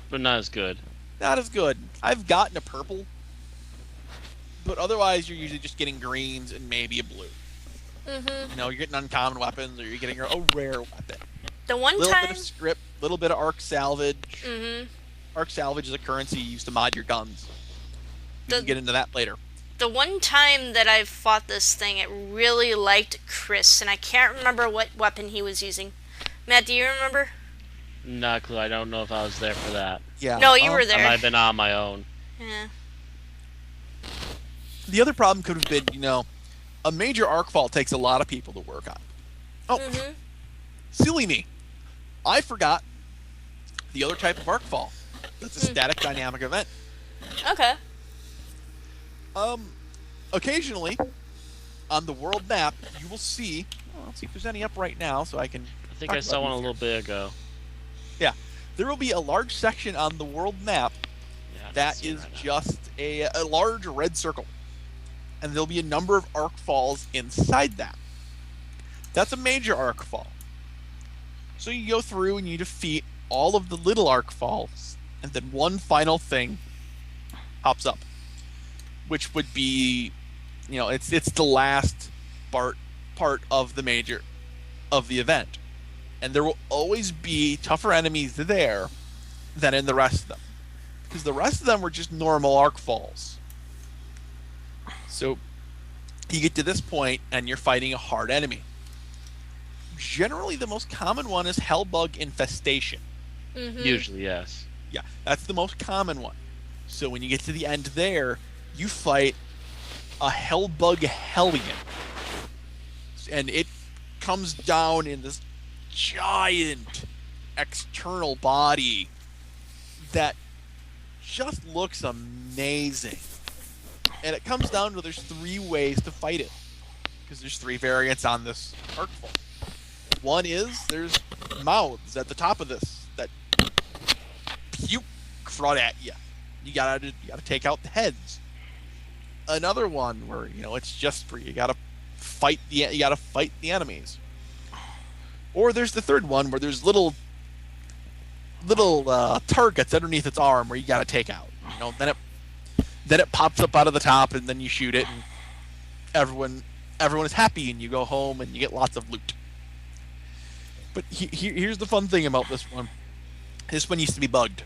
But not as good. Not as good. I've gotten a purple, but otherwise you're usually just getting greens and maybe a blue. You're getting uncommon weapons, or you're getting a rare weapon. The one little time... bit of script, little bit of arc salvage. Arc salvage is a currency you use to mod your guns. We can get into that later. The one time that I fought this thing, it really liked Chris, and I can't remember what weapon he was using. Matt, do you remember? Not a clue. I don't know if I was there for that. Yeah. No, you were there. I might have been on my own. Yeah. The other problem could have been, a major arc fall takes a lot of people to work on. Oh, silly me. I forgot the other type of arc fall. That's a static dynamic event. Okay. Occasionally, on the world map, you will see... let's see if there's any up right now, so I can... I think I saw one a little bit ago. Yeah. There will be a large section on the world map that is right just a large red circle. And there'll be a number of arc falls inside that. That's a major arc fall. So you go through and you defeat all of the little arc falls, and then one final thing pops up, which would be, it's the last part of the major of the event, and there will always be tougher enemies there than in the rest of them, because the rest of them were just normal arc falls. So you get to this point and you're fighting a hard enemy. Generally, the most common one is Hellbug Infestation. Usually, yes. Yeah, that's the most common one. So when you get to the end there, you fight a Hellbug Hellion. And it comes down in this giant external body that just looks amazing. And it comes down to there's 3 ways to fight it, because there's 3 variants on this arcful. One is there's mouths at the top of this that puke crud at you. You gotta take out the heads. Another one where it's just where you gotta fight the enemies. Or there's the third one where there's little targets underneath its arm where you gotta take out. Then it pops up out of the top, and then you shoot it, and everyone is happy, and you go home and you get lots of loot. But here's the fun thing about this one. This one used to be bugged.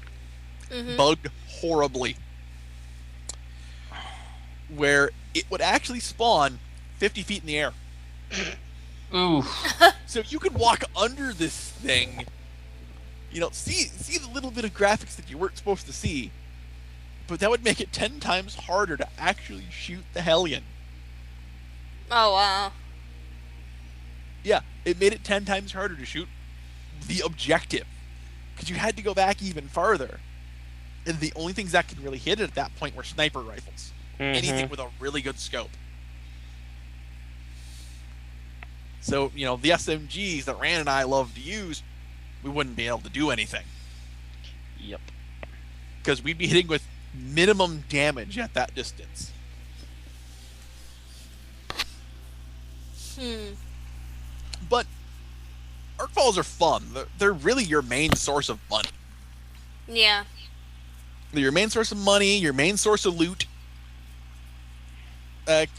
Bugged horribly. Where it would actually spawn 50 feet in the air. Ooh. So you could walk under this thing, see the little bit of graphics that you weren't supposed to see, but that would make it 10 times harder to actually shoot the Hellion. Oh, wow. Yeah, it made it 10 times harder to shoot the objective, because you had to go back even farther. And the only things that could really hit it at that point were sniper rifles. Anything with a really good scope. So, the SMGs that Rand and I love to use, we wouldn't be able to do anything. Yep. Because we'd be hitting with minimum damage at that distance. But arc falls are fun. They're really your main source of money. Yeah. They're your main source of money, your main source of loot. And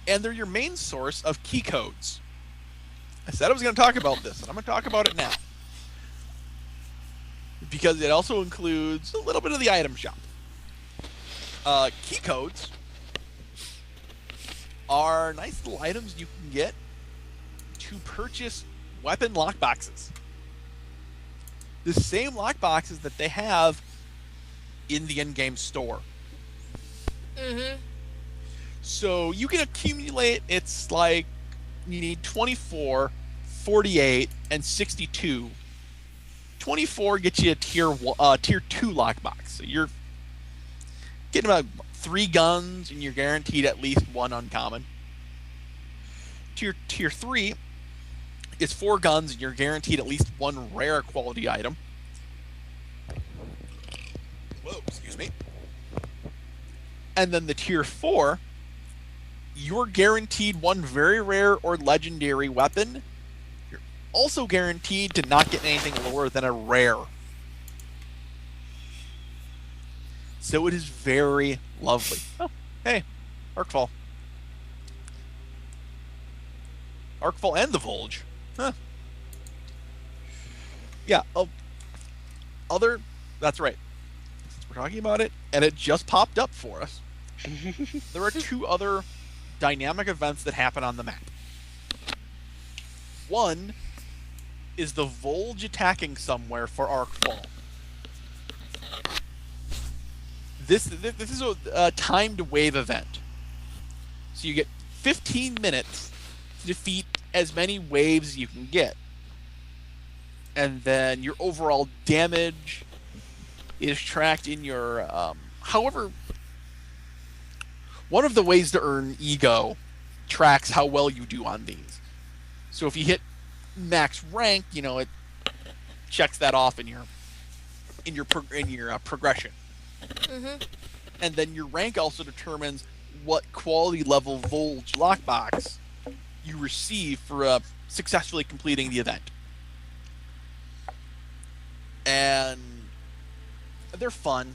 they're your main source of key codes. I said I was going to talk about this, and I'm going to talk about it now. Because it also includes a little bit of the item shop. Key codes are nice little items you can get to purchase weapon lockboxes. The same lockboxes that they have in the in-game store. Mm-hmm. So you can accumulate, it's like you need 24, 48, and 62. 24 gets you a tier 2 lockbox. So you're getting about 3 guns, and you're guaranteed at least 1 uncommon. Tier 3 is 4 guns, and you're guaranteed at least 1 rare quality item. Whoa, excuse me. And then the tier 4, you're guaranteed 1 very rare or legendary weapon. You're also guaranteed to not get anything lower than a rare. So it is very lovely. Oh, hey, Arcfall. Arcfall and the Volge. Huh. Yeah, that's right. Since we're talking about it, and it just popped up for us. There are 2 other dynamic events that happen on the map. One is the Volge attacking somewhere for Arcfall. This is a timed wave event. So you get 15 minutes to defeat as many waves you can get. And then your overall damage is tracked in your... however, one of the ways to earn ego tracks how well you do on these. So if you hit max rank, it checks that off in your progression. Mm-hmm. And then your rank also determines what quality level Volge lockbox you receive for successfully completing the event. And they're fun.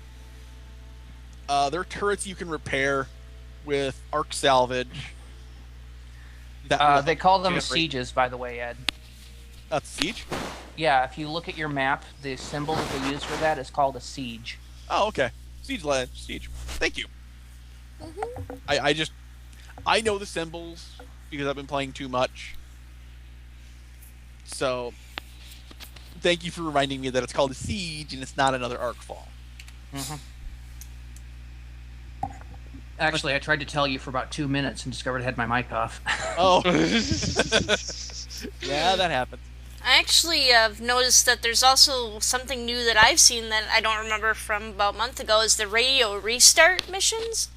They're turrets you can repair with arc salvage. They call them sieges, by the way, Ed. That's siege? Yeah, if you look at your map, the symbol that they use for that is called a siege. Oh, okay. Siege. Thank you. Mm-hmm. I know the symbols because I've been playing too much. So, thank you for reminding me that it's called a siege and it's not another Arcfall. Mm-hmm. Actually, I tried to tell you for about 2 minutes and discovered I had my mic off. Oh. Yeah, that happens. I actually have noticed that there's also something new that I've seen that I don't remember from about a month ago is the radio restart missions.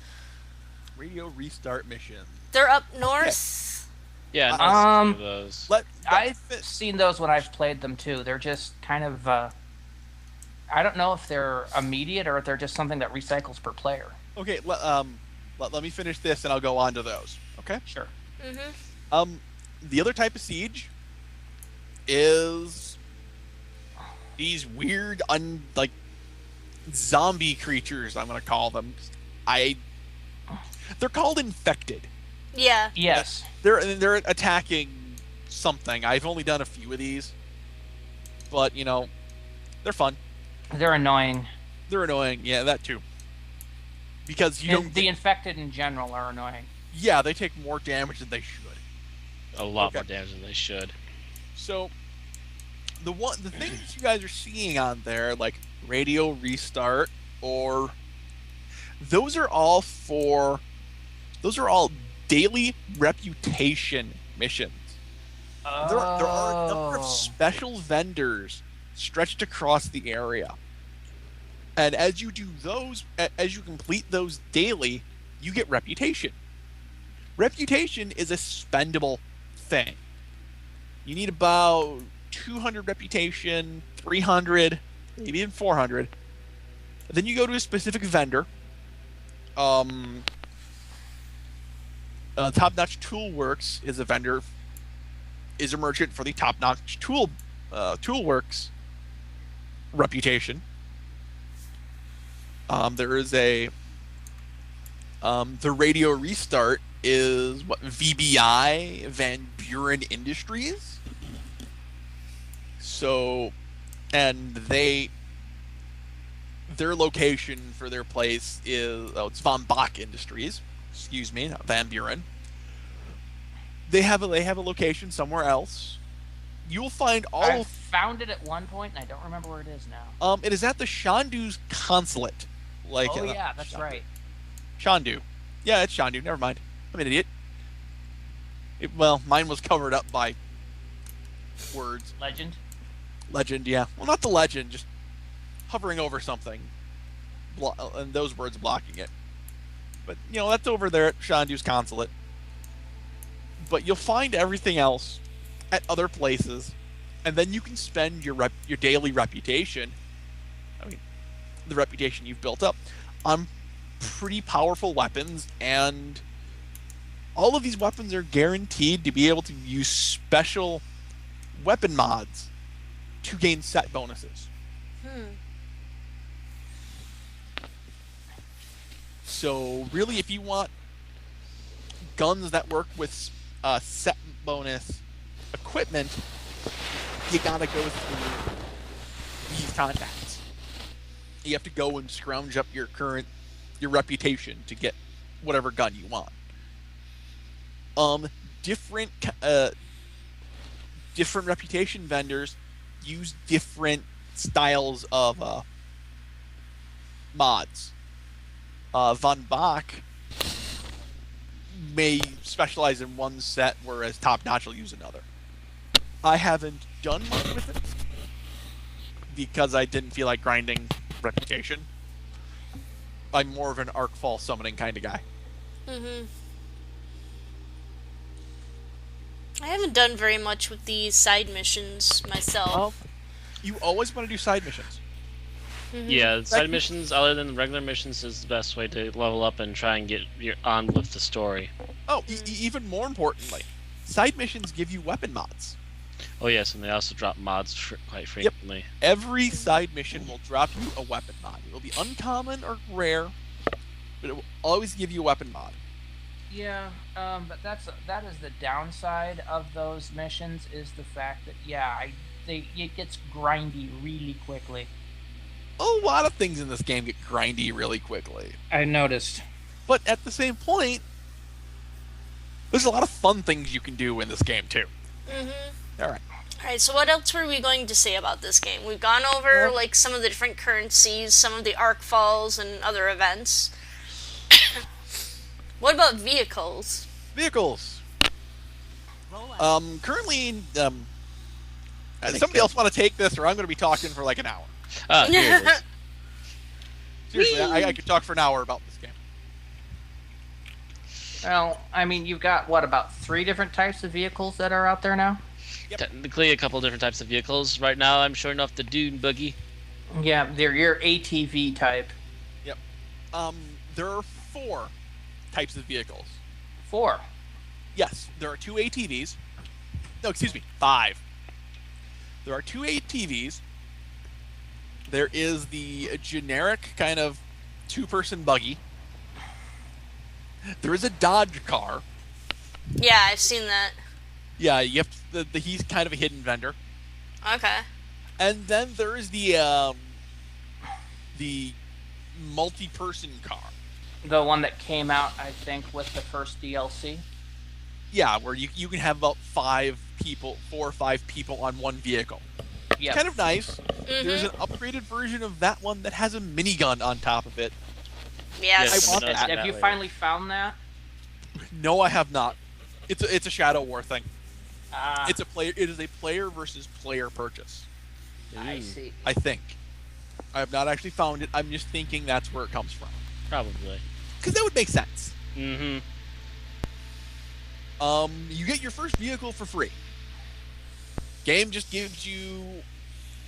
Radio restart mission. They're up north. Yeah, I've seen those. I've seen those when I've played them too. They're just kind of, I don't know if they're immediate or if they're just something that recycles per player. Okay, let me finish this and I'll go on to those. Okay? Sure. Mm-hmm. The other type of siege is these weird, zombie creatures, I'm going to call them. They're called infected. Yeah. Yes. They're attacking something. I've only done a few of these. But, they're fun. They're annoying. They're annoying. Yeah, that too. Because the infected in general are annoying. Yeah, they take more damage than they should. A lot more damage than they should. So, the things you guys are seeing on there, like radio restart, or those are all daily reputation missions. There are a number of special vendors stretched across the area. And as you do those, as you complete those daily, you get reputation. Reputation is a spendable thing. You need about 200 reputation, 300, maybe even 400. Then you go to a specific vendor. Top Notch Tool Works is a merchant for the Top Notch Tool Works reputation. There is the radio restart is VBI, Van Buren Industries. So, and their location for their place is it's Von Bach Industries. Excuse me, not Van Buren. They have a location somewhere else. You'll find all I of found it at one point, and I don't remember where it is now. it is at the Shandu's consulate. Like Oh yeah, that's Shandu. right. Shandu. Yeah, it's Shandu. Never mind. I'm an idiot. Well, mine was covered up by words. Legend. Legend, yeah. Well, not the legend, just hovering over something, and those words blocking it. But, that's over there at Shandu's consulate. But you'll find everything else at other places, and then you can spend your daily reputation, the reputation you've built up, on pretty powerful weapons, and all of these weapons are guaranteed to be able to use special weapon mods to gain set bonuses. So really, if you want guns that work with set bonus equipment, you gotta go through these contacts. You have to go and scrounge up your reputation to get whatever gun you want. Different reputation vendors use different styles of mods. Von Bach may specialize in one set, whereas Top Notch will use another. I haven't done much with it because I didn't feel like grinding reputation. I'm more of an Arcfall summoning kind of guy. I haven't done very much with the side missions myself. You always want to do side missions. Yeah, side missions, other than the regular missions, is the best way to level up and try and get on with the story. Oh, even more importantly, side missions give you weapon mods. Oh yes, and they also drop mods quite frequently. Yep. Every side mission will drop you a weapon mod. It will be uncommon or rare, but it will always give you a weapon mod. Yeah, but that is the downside of those missions, is the fact that it gets grindy really quickly. A lot of things in this game get grindy really quickly. I noticed. But at the same point, there's a lot of fun things you can do in this game too. Alright. Alright, so what else were we going to say about this game? We've gone over some of the different currencies, some of the arc falls, and other events. What about vehicles? Vehicles. Currently, somebody else want to take this, or I'm going to be talking for like an hour. Here it is. Seriously, I could talk for an hour about this game. Well, I mean, you've got, about 3 different types of vehicles that are out there now? Yep. Technically, a couple different types of vehicles. Right now, I'm showing off the Dune Buggy. Yeah, they're your ATV type. Yep. There are 4 types of vehicles. 4? Yes, there are 2 ATVs. No, excuse me, 5. There are 2 ATVs. There is the generic kind of 2-person buggy. There is a Dodge car. Yeah, I've seen that. Yeah, you have he's kind of a hidden vendor. Okay. And then there is the multi-person car. The one that came out, I think, with the first DLC. Yeah, where you can have about 4 or 5 people on one vehicle. Yeah. Kind of nice. There's an upgraded version of that one that has a minigun on top of it. Yes. I want that. Have you finally found that? No, I have not. It's a Shadow War thing. Ah, It is a player versus player purchase. I see. I think. I have not actually found it. I'm just thinking that's where it comes from. Probably. Because that would make sense. Mm-hmm. You get your first vehicle for free. Game just gives you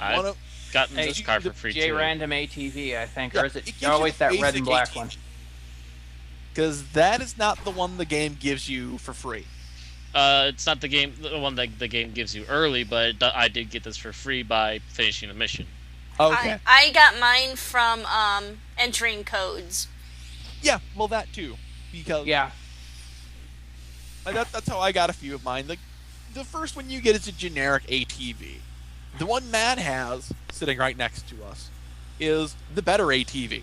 I've gotten this car for free too. Random ATV, I think, Yeah, or is it gives you always the that red basic and black ATV. one? Because that is not the one the game gives you for free. It's not the one that the game gives you early, but I did get this for free by finishing a mission. Okay. I got mine from entering codes. Yeah, well, that too. Because Yeah. that's how I got a few of mine. The first one you get is a generic ATV. The one Matt has, sitting right next to us, is the better ATV.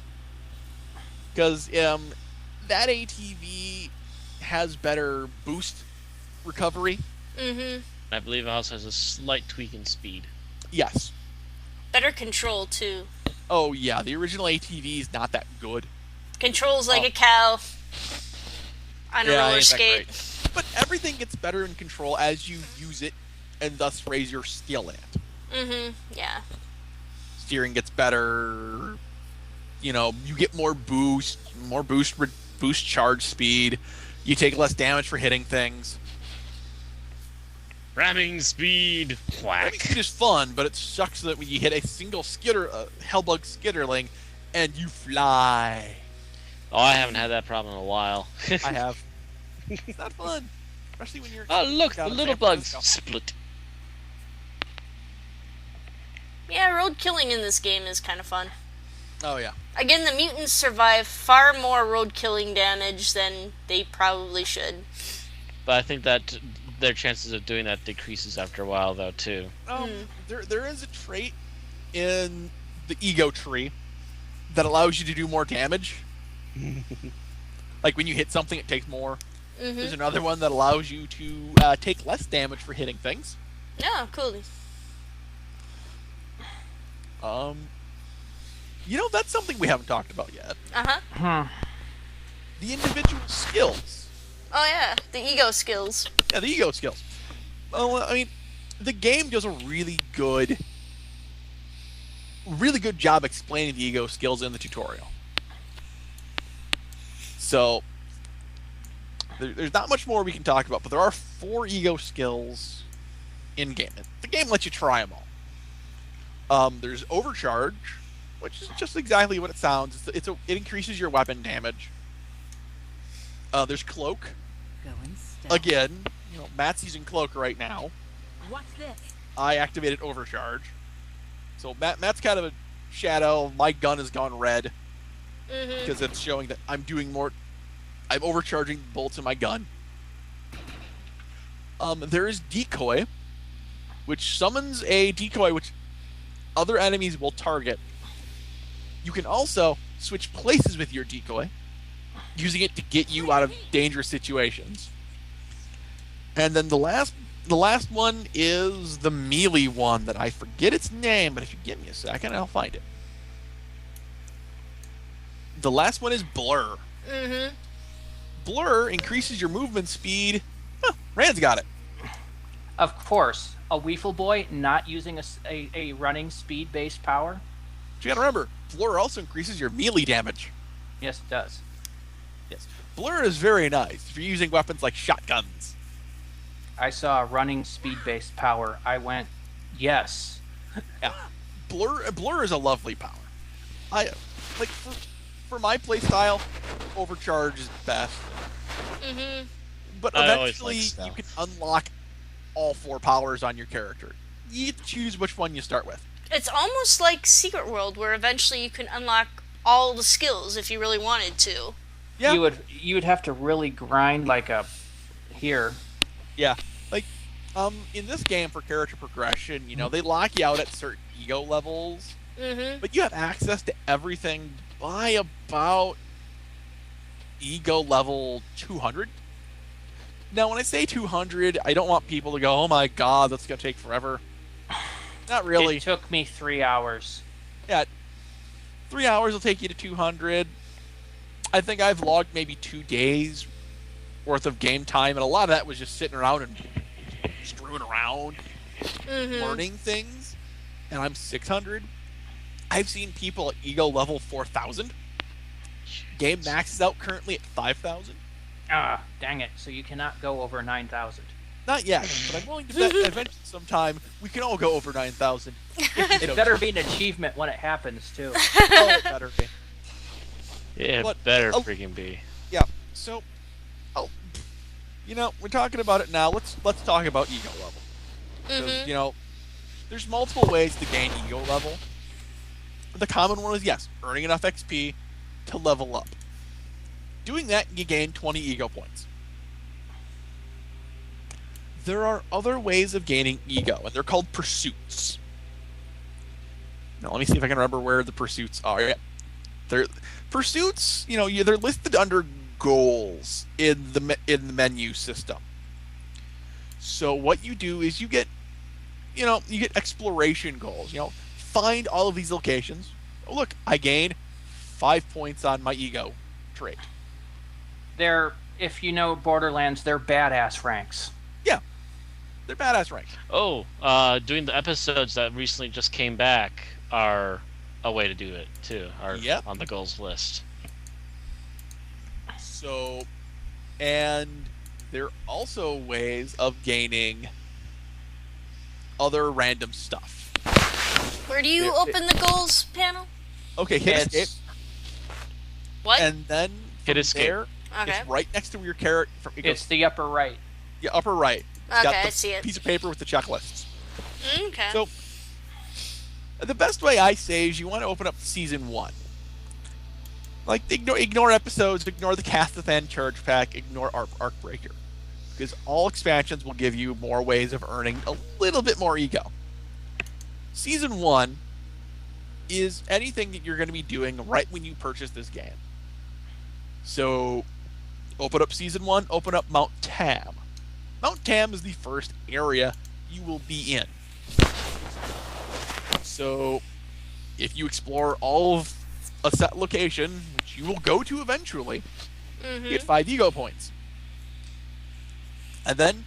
Because that ATV has better boost recovery. Mm-hmm. I believe it also has a slight tweak in speed. Yes. Better control, too. Oh, yeah, the original ATV is not that good. Controls like a cow on a roller ain't that skate. great. But everything gets better in control as you use it, and thus raise your skill in it. Mm-hmm. Yeah. Steering gets better. You know, you get more boost charge speed. You take less damage for hitting things. Ramming speed, whack. Ramming speed is fun, but it sucks that when you hit a single Hellbug skitterling, and you fly. Oh, I haven't had that problem in a while. I have. It's not fun, especially when you're. Oh, look, the down in little San bugs Francisco. split. Yeah, road killing in this game is kind of fun. Oh yeah. Again, the mutants survive far more road killing damage than they probably should. But I think that their chances of doing that decreases after a while, though, too. There is a trait in the ego tree that allows you to do more damage. Like when you hit something, it takes more. Mm-hmm. There's another one that allows you to take less damage for hitting things. Yeah, cool. You know, that's something we haven't talked about yet. Uh-huh. The individual skills. Oh, yeah, the ego skills. Yeah, the ego skills. Well, I mean, the game does a really good job explaining the ego skills in the tutorial. So, there's not much more we can talk about, but there are 4 ego skills in-game. The game lets you try them all. There's Overcharge, which is just exactly what it sounds. It increases your weapon damage. There's Cloak. Again, you know, Matt's using Cloak right now. What's this? I activated Overcharge. So Matt's kind of a shadow. My gun has gone red because it's showing that I'm doing more. I'm overcharging bolts in my gun. There is Decoy, which summons a decoy which other enemies will target. You can also switch places with your decoy, using it to get you out of dangerous situations. And then the last one is the melee one that I forget its name, but if you give me a second, I'll find it. The last one is Blur. Mm-hmm. Blur increases your movement speed. Rand's got it. Of course, a Weefle Boy not using a running speed-based power. But you gotta remember, Blur also increases your melee damage. Yes, it does. Yes. Blur is very nice if you're using weapons like shotguns. I saw a running speed-based power. I went, yes. Yeah. Blur is a lovely power. I like for my playstyle, Overcharge is best. Mm-hmm. But I always eventually like you can unlock all 4 powers on your character. You choose which one you start with. It's almost like Secret World, where eventually you can unlock all the skills if you really wanted to. Yeah. You would have to really grind like a here. Yeah. Like in this game for character progression, you know, they lock you out at certain ego levels, but you have access to everything by about ego level 200. Now, when I say 200, I don't want people to go, "Oh my god, that's going to take forever." Not really. It took me 3 hours. Yeah. 3 hours will take you to 200. I think I've logged maybe 2 days worth of game time, and a lot of that was just sitting around and screwing around, learning things, and I'm 600. I've seen people at ego level 4,000. Game maxes out currently at 5,000. Ah, dang it. So you cannot go over 9,000. Not yet, but I'm willing to bet eventually sometime we can all go over 9,000. It better be an achievement when it happens, too. Oh, it better be. Yeah, But- better freaking be. Yeah, so, you know, we're talking about it now. Let's talk about ego level. Because, you know, there's multiple ways to gain ego level. The common one is, yes, earning enough XP to level up. Doing that, you gain 20 ego points. There are other ways of gaining ego, and they're called pursuits. Now, let me see if I can remember where the pursuits are. Yeah. They're pursuits, you know, they're listed under goals in the menu system. So what you do is you get exploration goals. Find all of these locations. Oh, look, I gained 5 points on my ego trait. If you know Borderlands, they're badass ranks. Yeah, they're badass ranks. Oh, doing the episodes that recently just came back are a way to do it too. Are on the goals list. So, and there are also ways of gaining other random stuff. Where do you open the goals panel? Okay, hit escape. What? And then hit escape. There, it's right next to your character. It's the upper right. Yeah, upper right. It's okay, got I see it. Piece of paper with the checklists. Okay. So, the best way I say is you want to open up season 1. Like, ignore episodes, ignore the Cathathan Charge Pack, ignore Arcbreaker. Because all expansions will give you more ways of earning a little bit more ego. Season 1 is anything that you're going to be doing right when you purchase this game. So, open up Season 1, open up Mount Tam. Mount Tam is the first area you will be in. So, if you explore all of a set location, which you will go to eventually, you get 5 ego points. And then,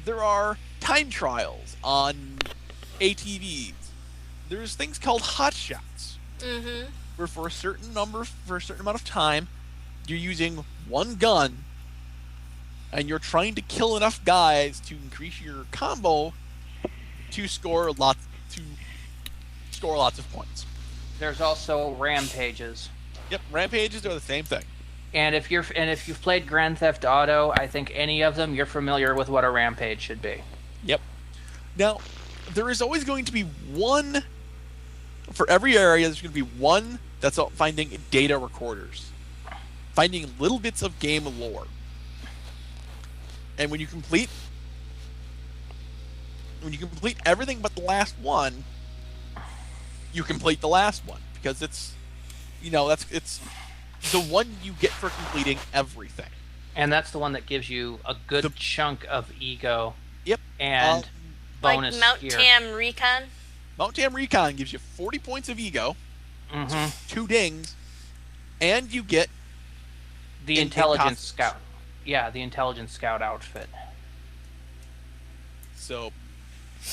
there are time trials on ATVs. There's things called hotshots, where for a certain amount of time, you're using one gun, and you're trying to kill enough guys to increase your combo to score lots of points. There's also rampages. Yep, rampages are the same thing. And if you've played Grand Theft Auto, I think any of them, you're familiar with what a rampage should be. Yep. Now, there is always going to be one for every area. There's going to be one that's finding data recorders, finding little bits of game lore. And when you complete everything but the last one, you complete the last one because it's the one you get for completing everything. And that's the one that gives you a good chunk of ego. Yep. And bonus like Mount gear. Tam Recon? Mount Tam Recon gives you 40 points of ego, 2 dings, and you get the Intelligence Scout. Yeah, the Intelligence Scout outfit. So,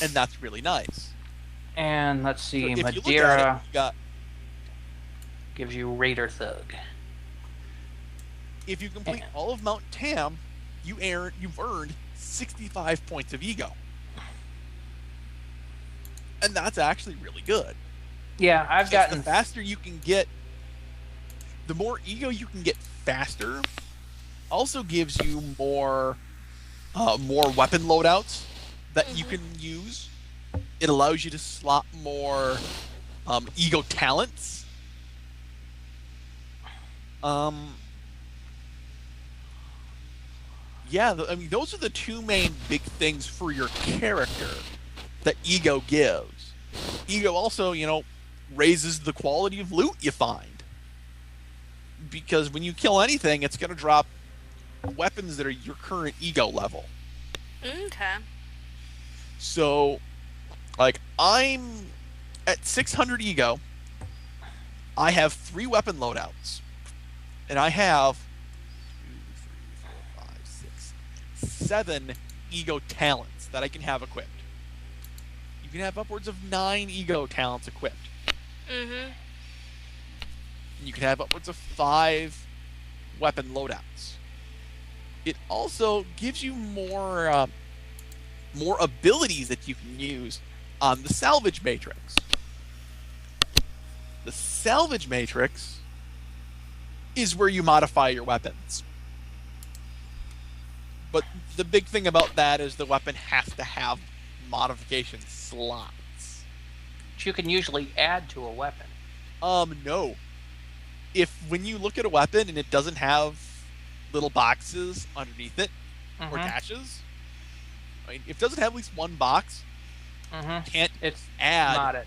and that's really nice. And let's see, so Madeira gives you Raider Thug. If you complete all of Mount Tam, you've earned 65 points of ego. And that's actually really good. Yeah, I've gotten... The faster you can get... The more ego you can get faster also gives you more weapon loadouts that you can use. It allows you to slot more ego talents. Those are the 2 main big things for your character that ego gives. Ego also, raises the quality of loot you find. Because when you kill anything, it's going to drop weapons that are your current ego level. Okay. So, I'm at 600 ego. I have 3 weapon loadouts. And I have 2, 3, 4, 5, 6, 7 ego talents that I can have equipped. You can have upwards of 9 ego talents equipped. And you can have upwards of 5 weapon loadouts. It also gives you more abilities that you can use on the salvage matrix. The salvage matrix is where you modify your weapons. But the big thing about that is the weapon has to have modification slots. Which you can usually add to a weapon. No. When you look at a weapon and it doesn't have little boxes underneath it or caches, if it doesn't have at least one box, you can't mod it.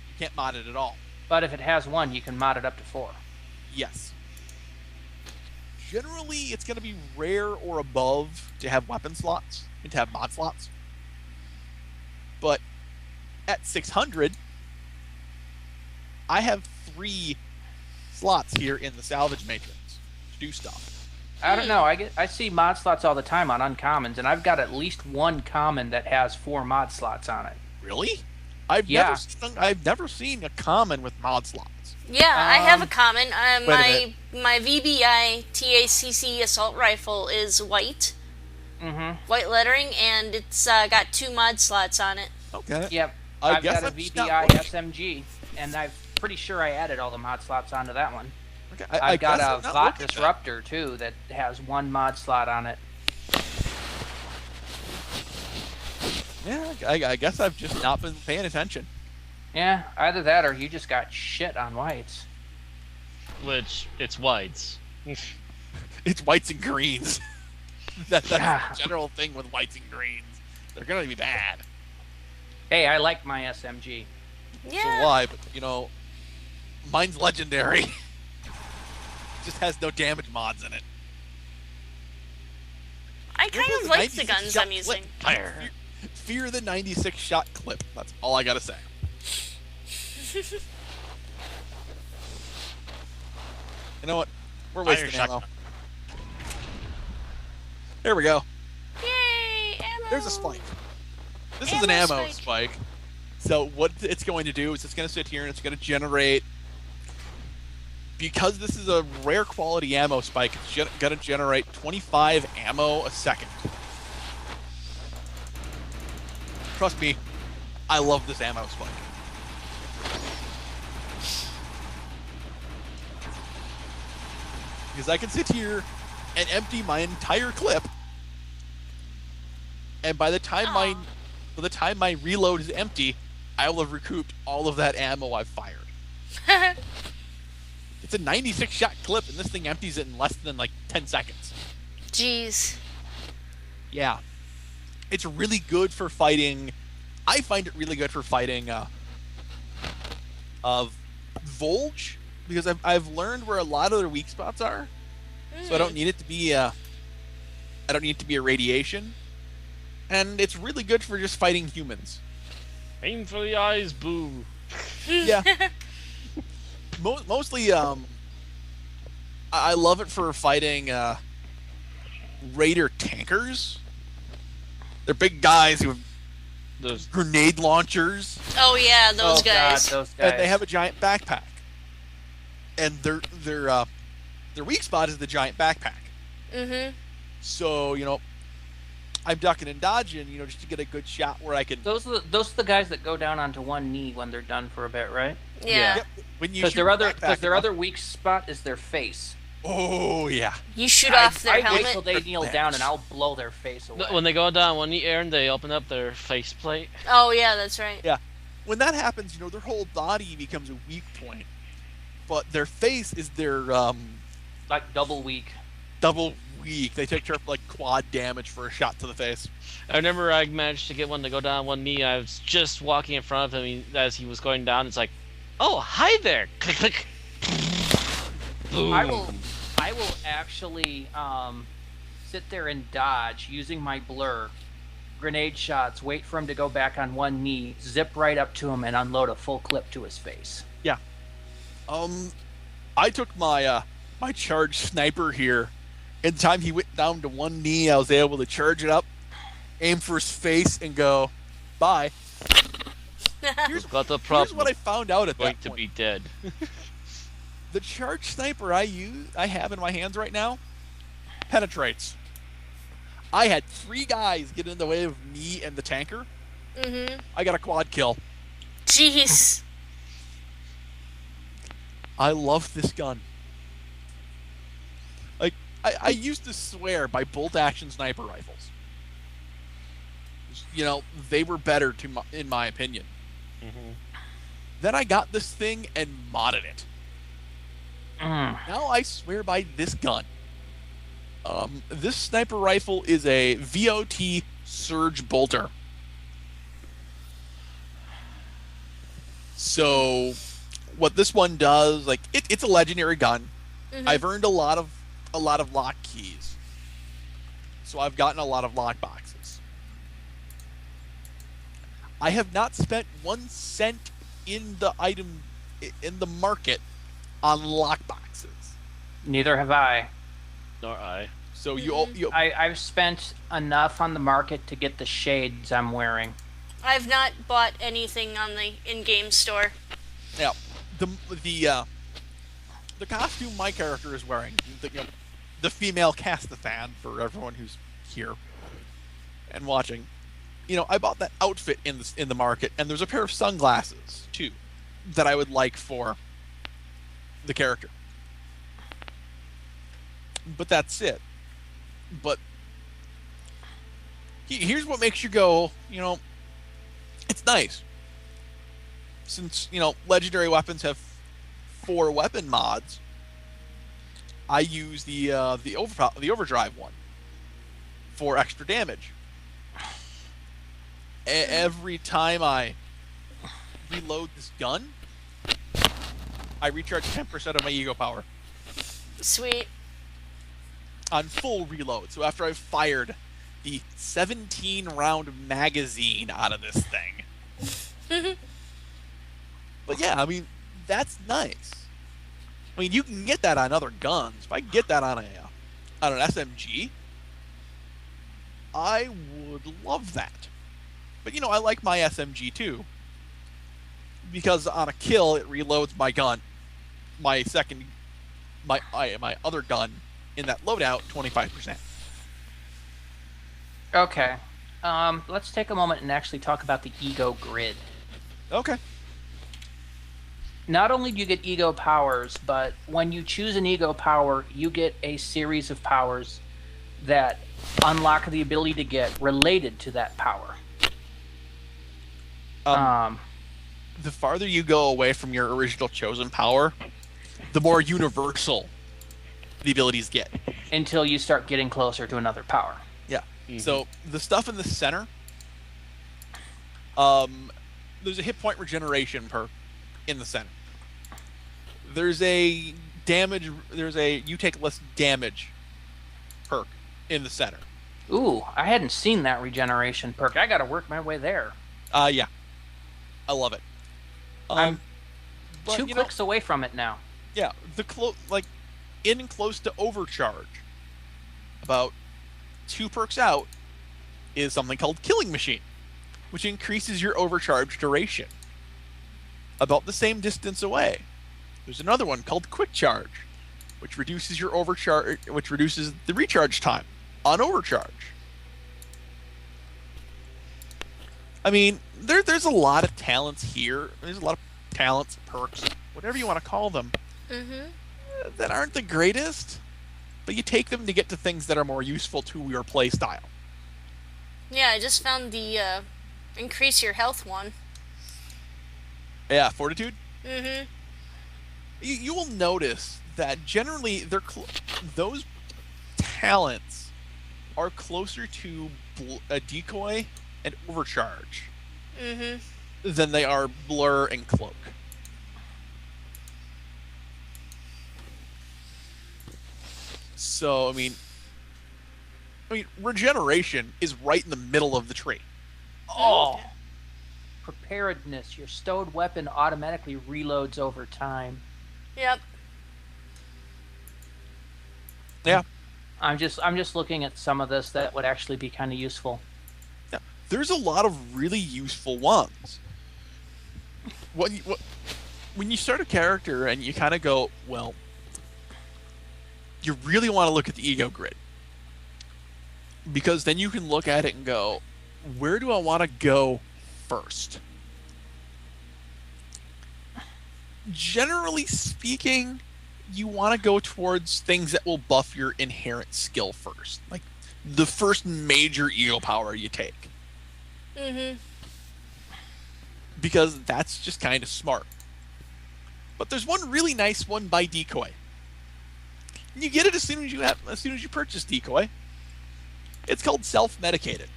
You can't mod it at all. But if it has one, you can mod it up to 4. Yes. generally it's going to be rare or above to have weapon slots and to have mod slots. But at 600, I have 3 slots here in the salvage matrix to do stuff. I don't know. I see mod slots all the time on uncommons, and I've got at least 1 common that has 4 mod slots on it. Really? Yeah. I've never seen a common with mod slots. Yeah, I have a common. Wait a My VBI TACC assault rifle is white. Mm-hmm. White lettering, and it's got 2 mod slots on it. Okay. Yep. I I've guess got a I'm just not VBI looking. SMG, and I'm pretty sure I added all the mod slots onto that one. Okay. I've got guess a I'm not Vought looking Disruptor, too, that has 1 mod slot on it. then. Yeah, I guess I've just not been paying attention. Yeah, either that or you just got shit on whites. Which, it's whites. It's whites and greens. That's Yeah. the general thing with whites and greens. They're going to be bad. Hey, I like my SMG. Yeah. So why? But, mine's legendary. Just has no damage mods in it. I kind of like the guns I'm using. Fear the 96 shot clip. That's all I gotta say. You know what? We're wasting Iron ammo. There we go. Yay, ammo! There's a spike. This is Ammo an ammo spike. spike. So what it's going to do is it's going to sit here and it's going to generate. Because this is a rare quality ammo spike, it's going to generate 25 ammo a second. Trust me, I love this ammo spike. Because I can sit here and empty my entire clip, and by the time my reload is empty, I will have recouped all of that ammo I've fired. It's a 96 shot clip, and this thing empties it in less than like 10 seconds. Jeez. Yeah, it's really good for fighting. I find it really good for fighting Volge, because I've learned where a lot of their weak spots are, so I don't need it to be a radiation, and it's really good for just fighting humans. Aim for the eyes, boo. Yeah. Mostly, I love it for fighting Raider tankers. They're big guys who have Those grenade launchers, Oh yeah, those guys. God, those guys. and they have a giant backpack. And their weak spot is the giant backpack. Mm-hmm. So I'm ducking and dodging, just to get a good shot where I can. Those are the guys that go down onto one knee when they're done for a bit, right? Yeah. Yep, when you Because shoot the backpack their up- other weak spot is their face. Oh yeah. You shoot off their I wait helmet. till they kneel down and I'll blow their face away. when they go down one knee, Aaron, they open up their faceplate. Oh yeah, that's right. Yeah. When that happens, their whole body becomes a weak point, but their face is their Like double weak. double weak. They take care of like quad damage for a shot to the face. I remember I managed to get one to go down one knee. I was just walking in front of him as he was going down. It's like, oh, hi there. Click, click. Boom. I will actually sit there and dodge using my blur, grenade shots, wait for him to go back on one knee, zip right up to him, and unload a full clip to his face. Yeah. I took my my charged sniper here. In the time he went down to one knee, I was able to charge it up, aim for his face, and go, bye. Here's, Got the here's problem. what I found out at Going that to point. be dead. The charged sniper I have in my hands right now penetrates. I had 3 guys get in the way of me and the tanker. Mm-hmm. I got a quad kill. Jeez. I love this gun. Like, I used to swear by bolt action sniper rifles. They were better in my opinion. Mm-hmm. Then I got this thing and modded it. Now I swear by this gun. This sniper rifle is a VOT Surge Bolter. So, what this one does, like, it's a legendary gun. Mm-hmm. I've earned a lot a lot of lock keys. So I've gotten a lot of lock boxes. I have not spent 1 cent in the market on lock boxes. Neither have I. Nor I. So I've spent enough on the market to get the shades I'm wearing. I've not bought anything on the in-game store. now the costume my character is wearing, the female Castathan for everyone who's here and watching. I bought that outfit in the market, and there's a pair of sunglasses too that I would like for the character. But that's it. But here's what makes you go, it's nice. Since, legendary weapons have 4 weapon mods, I use the overdrive one for extra damage. Every time I reload this gun, I recharge 10% of my ego power Sweet. on full reload. So after I've fired the 17-round magazine out of this thing. But yeah, I mean, that's nice. I mean, you can get that on other guns. If I can get that on an SMG, I would love that. But I like my SMG too, because on a kill it reloads my gun, my other gun in that loadout 25%. Okay. Let's take a moment and actually talk about the ego grid. Okay. Not only do you get ego powers, but when you choose an ego power, you get a series of powers that unlock the ability to get related to that power. The farther you go away from your original chosen power, the more universal the abilities get. Until you start getting closer to another power. Yeah. Mm-hmm. So the stuff in the center, there's a hit point regeneration perk in the center. There's a you take less damage perk in the center. Ooh, I hadn't seen that regeneration perk. I gotta work my way there. Yeah. I love it. I'm but, 2 clicks away from it now. Yeah, in close to overcharge, about 2 perks out, is something called Killing Machine, which increases your overcharge duration. About the same distance away, there's another one called Quick Charge, which reduces the recharge time on overcharge. I mean, there's a lot of talents here. There's a lot of talents, perks, whatever you want to call them, that aren't the greatest, but you take them to get to things that are more useful to your play style. Yeah, I just found the increase your health one. Yeah, Fortitude. Mm-hmm. You will notice that generally those talents are closer to a decoy and overcharge than they are blur and cloak. So I mean, regeneration is right in the middle of the tree. Oh! Preparedness. Your stowed weapon automatically reloads over time. Yep. Yeah. I'm just looking at some of this that would actually be kind of useful. Yeah. There's a lot of really useful ones. When you start a character and you kind of go, well, you really want to look at the ego grid, because then you can look at it and go, where do I want to go first? Generally speaking, you want to go towards things that will buff your inherent skill first, like the first major ego power you take. Because that's just kind of smart. But there's one really nice one by Decoy. And you get it as soon as you purchase Decoy. It's called Self-Medicated.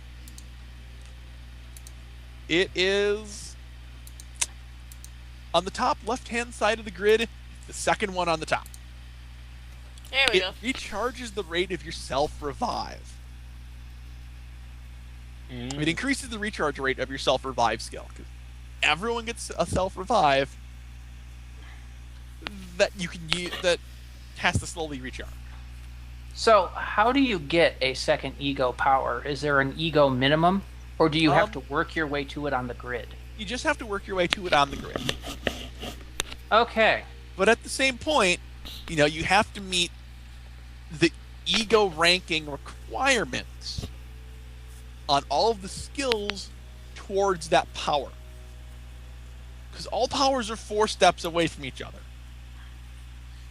It is on the top left-hand side of the grid, the second one on the top. There we It go. recharges the rate of your self-revive. It increases the recharge rate of your self-revive skill. 'Cause everyone gets a self-revive that you can use, that has to slowly recharge. So, how do you get a second ego power? Is there an ego minimum, or do you have to work your way to it on the grid? You just have to work your way to it on the grid. Okay. But at the same point, you have to meet the ego ranking requirements on all of the skills towards that power. Because all powers are 4 steps away from each other.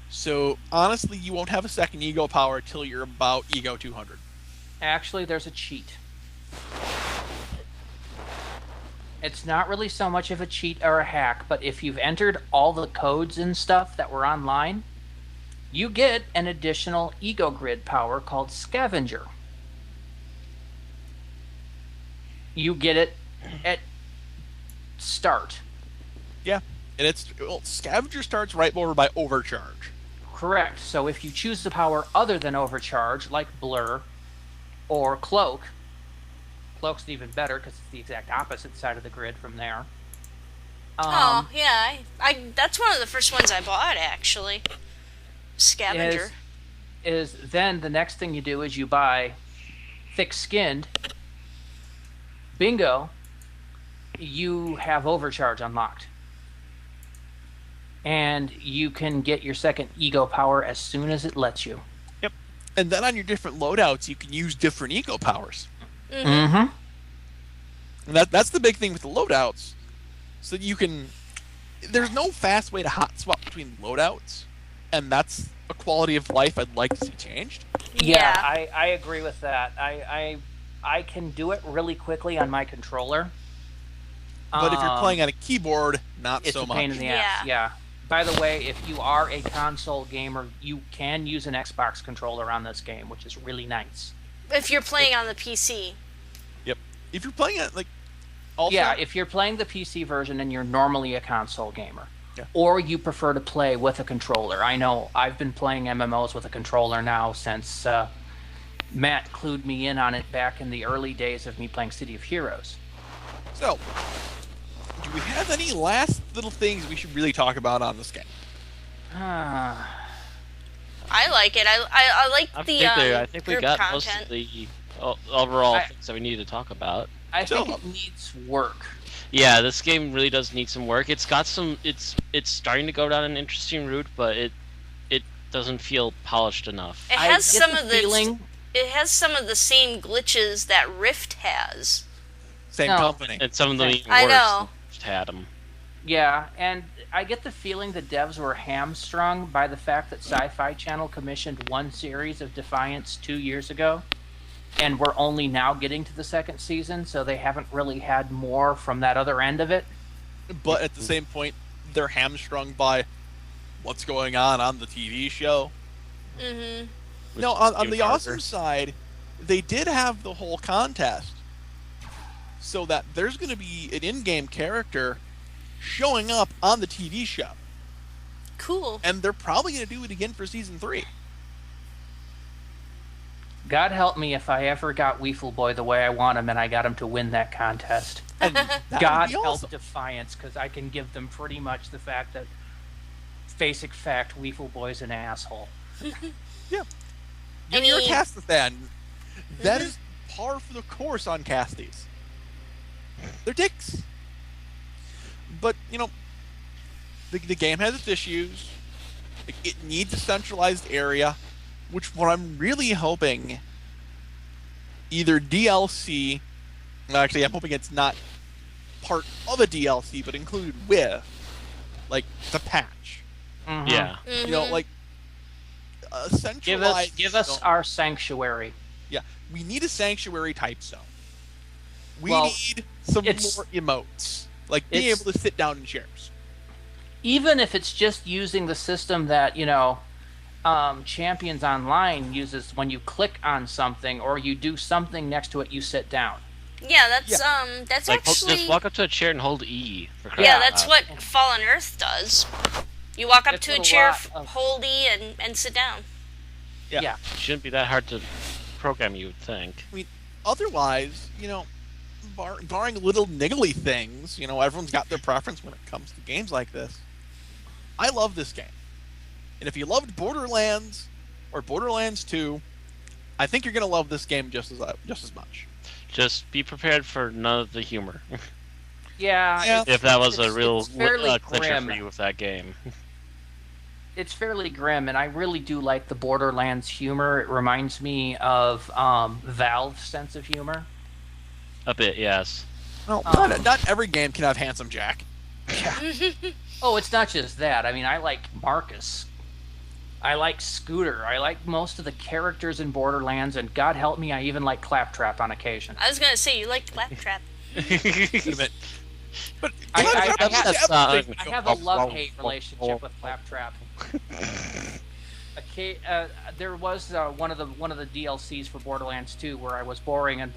So, honestly, you won't have a second ego power till you're about ego 200. Actually, there's a cheat. It's not really so much of a cheat or a hack, but if you've entered all the codes and stuff that were online, you get an additional ego grid power called Scavenger. You get it at start. Yeah. And Scavenger starts right over by Overcharge. Correct. So if you choose the power other than Overcharge, like Blur or Cloak, Cloak's even better because it's the exact opposite side of the grid from there. Oh, yeah. I that's one of the first ones I bought, actually. Scavenger. Is then the next thing you do is you buy Thick-Skinned. Bingo. You have Overcharge unlocked. And you can get your second ego power as soon as it lets you. Yep. And then on your different loadouts, you can use different ego powers. Mm-hmm. And that's the big thing with the loadouts. So you can... There's no fast way to hot swap between loadouts. And that's a quality of life I'd like to see changed. Yeah, I agree with that. I can do it really quickly on my controller. But if you're playing on a keyboard, not it's so a much. pain in the ass. Yeah. By the way, if you are a console gamer, you can use an Xbox controller on this game, which is really nice. If you're playing on the PC. Yep. If you're playing it, also... Yeah, if you're playing the PC version and you're normally a console gamer. Yeah. Or you prefer to play with a controller. I know I've been playing MMOs with a controller now since Matt clued me in on it back in the early days of me playing City of Heroes. So, do we have any last little things we should really talk about on this game? I like it. I like I think we group got content. most of the overall things that we need to talk about. I think it needs work. Yeah, this game really does need some work. It's got some. It's starting to go down an interesting route, but it doesn't feel polished enough. It has some the of feeling. It has some of the same glitches that Rift has. Same No. company. And some of them even I worse. know. Just had them. Yeah, and I get the feeling the devs were hamstrung by the fact that Sci-Fi Channel commissioned one series of Defiance 2 years ago, and we're only now getting to the second season, so they haven't really had more from that other end of it. But at the same point, they're hamstrung by what's going on the TV show. Mm-hmm. No, on the awesome side, they did have the whole contest, so that there's going to be an in-game character showing up on the TV show. Cool. And they're probably going to do it again for Season 3. God help me if I ever got Weefle Boy the way I want him and I got him to win that contest. And that God would be help awesome. Defiance, because I can give them pretty much the fact that, basic fact, Weefle Boy's an asshole. Yeah. Any- You're a Casta fan. That is par for the course on Casties. They're dicks. But, the game has its issues. It needs a centralized area, which what I'm really hoping either DLC... Actually, I'm hoping it's not part of a DLC, but included with, the patch. Mhm. Yeah. Mm-hmm. A centralized... Give us our sanctuary. Yeah, we need a sanctuary type zone. We Well, need some it's- more emotes. Being it's- able to sit down in chairs. Even if it's just using the system that, Champions Online uses when you click on something or you do something next to it, you sit down. Yeah, that's actually Just walk up to a chair and hold E. For crying yeah, out that's loud. what Fallen Earth does. You walk up It's to a a chair, lot of- hold E, and sit down. Yeah. Shouldn't be that hard to program, you would think. I mean, otherwise, barring little niggly things, everyone's got their preference when it comes to games like this. I love this game. And if you loved Borderlands or Borderlands 2, I think you're going to love this game just as much. Just be prepared for none of the humor. Yeah. If that was a real fairly clincher grim. for you with that game. It's fairly grim, and I really do like the Borderlands humor. It reminds me of Valve's sense of humor. A bit, yes. Well, not every game can have Handsome Jack. Oh, it's not just that. I mean, I like Marcus. I like Scooter. I like most of the characters in Borderlands, and God help me, I even like Claptrap on occasion. I was gonna say you like Claptrap. But I have a love-hate relationship with Claptrap. There was one of the DLCs for Borderlands 2 where I was boring, and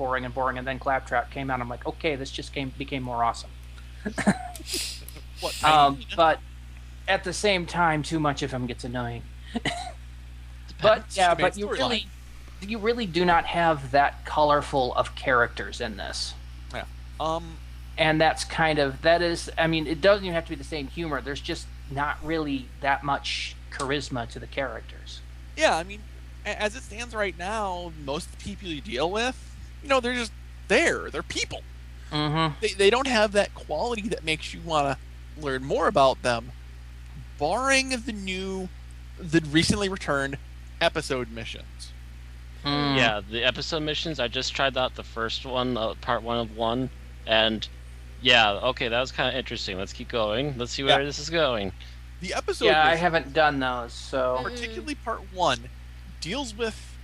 then Claptrap came out. I'm like, okay, this just became more awesome. But at the same time, too much of him gets annoying. But you really do not have that colorful of characters in this. Yeah. And I mean, it doesn't even have to be the same humor. There's just not really that much charisma to the characters. Yeah, I mean, as it stands right now, most of the people you deal with, they're just there. They're people. Mm-hmm. They don't have that quality that makes you want to learn more about them, barring the recently returned episode missions. Yeah, the episode missions, I just tried out the first one, part 1 of 1, and yeah, okay, that was kind of interesting. Let's keep going. Let's see where this is going. The episode Yeah, missions, I haven't done those, so... particularly part 1, deals with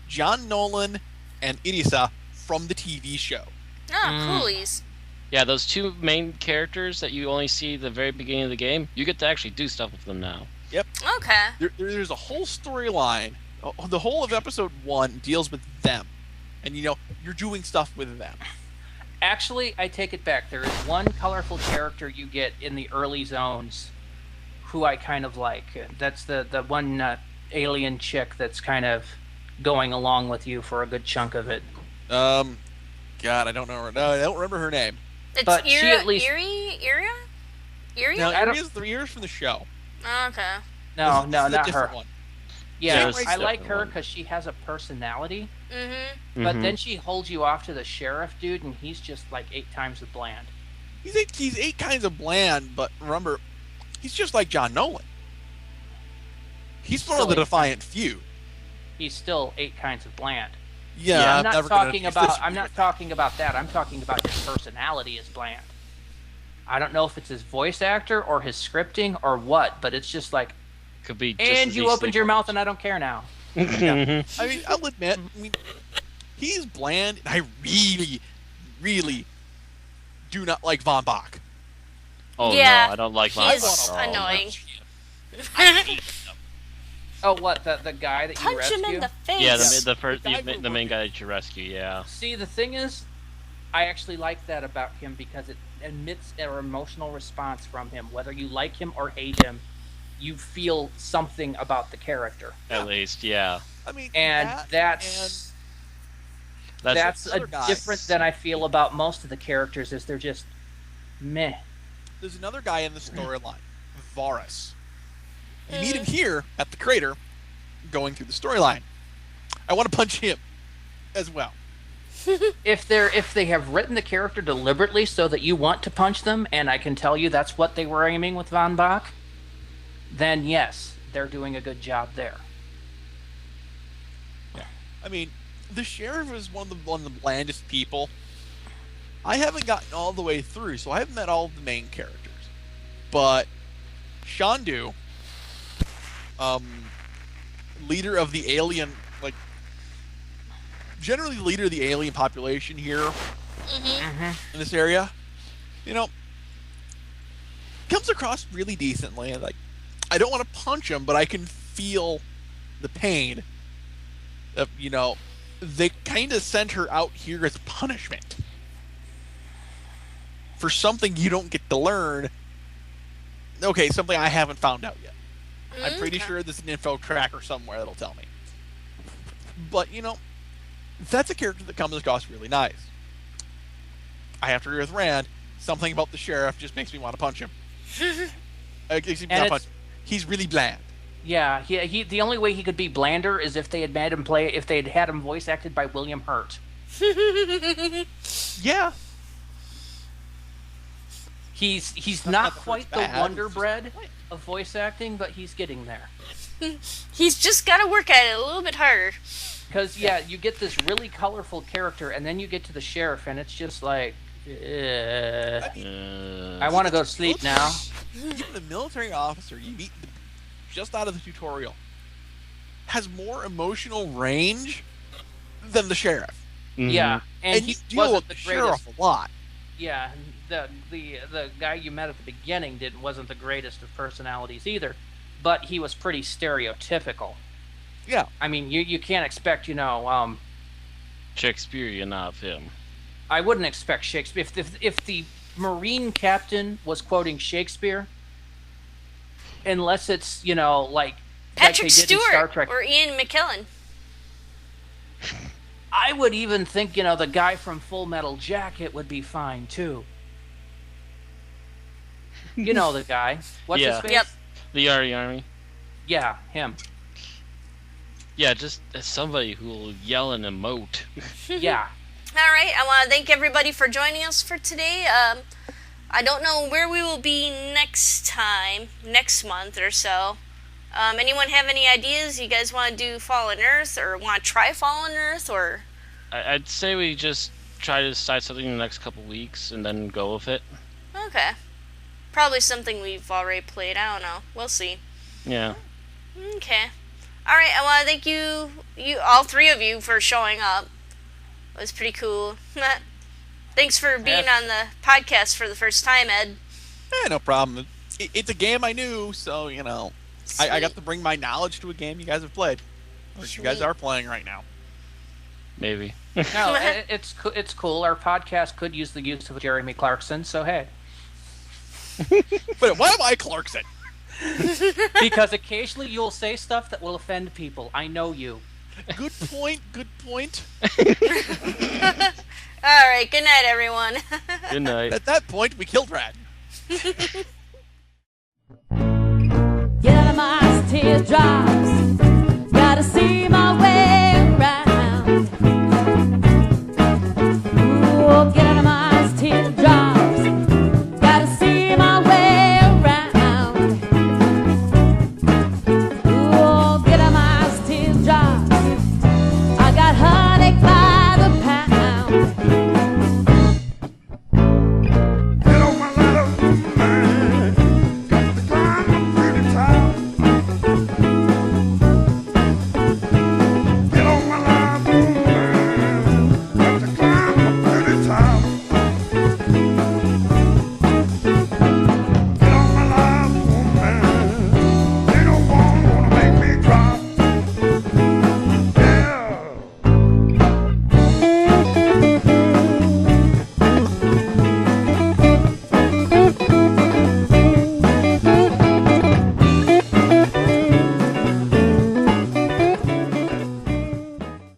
John Nolan and Irisa from the TV show. Oh, coolies. Yeah, those two main characters that you only see at the very beginning of the game, you get to actually do stuff with them now. Yep. Okay. There's a whole storyline. The whole of episode 1 deals with them. And, you're doing stuff with them. Actually, I take it back. There is one colorful character you get in the early zones who I kind of like. That's the one alien chick that's kind of going along with you for a good chunk of it. God, I don't know. No, I don't remember her name. It's But she at least- Iria? No, I don't- Iria's 3 years from the show. Oh, okay. No, This is a not her. different one. Yeah, Yeah, I like different her one. because she has a personality. Mm-hmm. But then she holds you off to the sheriff dude, and he's just like 8 times as bland. He's 8 kinds of bland, but remember, he's just like John Nolan. He's part of the Still Defiant feud. He's still 8 kinds of bland. Yeah, I'm not never gonna talking use about. this I'm not talking about that. I'm talking about his personality is bland. I don't know if it's his voice actor or his scripting or what, but it's just like. Could be. Just And as you easily- opened your mouth, and I don't care now. I mean, I'll admit, he's bland, and I really, really do not like Von Bach. Oh Yeah, no, I don't like he my is at all. annoying. Oh, what the guy that you Punch rescue? him in the face. Yeah, Yes. the main guy that you rescue. Yeah. See, the thing is, I actually like that about him because it emits an emotional response from him. Whether you like him or hate him, you feel something about the character, At least, yeah. I mean, and that that's other a guy. different than I feel about most of the characters. Is they're just meh. there's another guy in the storyline, Varus. You meet him here at the crater, going through the storyline. I want to punch him as well. If they have written the character deliberately so that you want to punch them, and I can tell you that's what they were aiming with Von Bach, then yes, they're doing a good job there. I mean, the sheriff is one of the blandest people. I haven't gotten all the way through, so I haven't met all of the main characters. But Shandu, leader of the alien, generally leader of the alien population here in this area, comes across really decently. I don't want to punch him, but I can feel the pain. They kind of sent her out here as punishment for something you don't get to learn. Okay, something I haven't found out yet. I'm pretty sure there's an info tracker somewhere that'll tell me. But, that's a character that comes across really nice. I have to agree with Rand. Something about the sheriff just makes me want to punch him. He's really bland. Yeah, he the only way he could be blander is if they had had him voice acted by William Hurt. Yeah. He's not quite the Wonder Bread of voice acting, but he's getting there. He's just got to work at it a little bit harder. Because, you get this really colorful character, and then you get to the sheriff, and it's just like, I want to go to sleep now. Even the military officer you meet just out of the tutorial has more emotional range than the sheriff. Mm-hmm. Yeah, and you he deal wasn't with the the sheriff a lot. Yeah, the guy you met at the beginning wasn't the greatest of personalities either, but he was pretty stereotypical. Yeah. I mean, you can't expect, Shakespearean of him. I wouldn't expect Shakespeare. If the Marine captain was quoting Shakespeare, unless it's, like Patrick they did in Star Stewart Trek. or Ian McKellen. I would even think, the guy from Full Metal Jacket would be fine, too. You know the guy. What's his face? Yep. The Army. Yeah, him. Yeah, just as somebody who will yell and emote. Yeah. All right, I want to thank everybody for joining us for today. I don't know where we will be next month or so. Anyone have any ideas? You guys want to do Fallen Earth or want to try Fallen Earth or? I'd say we just try to decide something in the next couple weeks and then go with it. Okay. Probably something we've already played. I don't know. We'll see. Yeah. Okay. All right, I want to thank you all three of you for showing up. It was pretty cool. Thanks for being on the podcast for the first time, Ed. No problem. It's a game I knew, so, I got to bring my knowledge to a game you guys have played. Or you guys are playing right now. Maybe. No, it's cool. Our podcast could use the use of Jeremy Clarkson, so hey. But why am I Clarkson? Because occasionally you'll say stuff that will offend people. I know you. Good point. All right, good night, everyone. Good night. At that point, we killed Rad. Yellow mice, teardrops.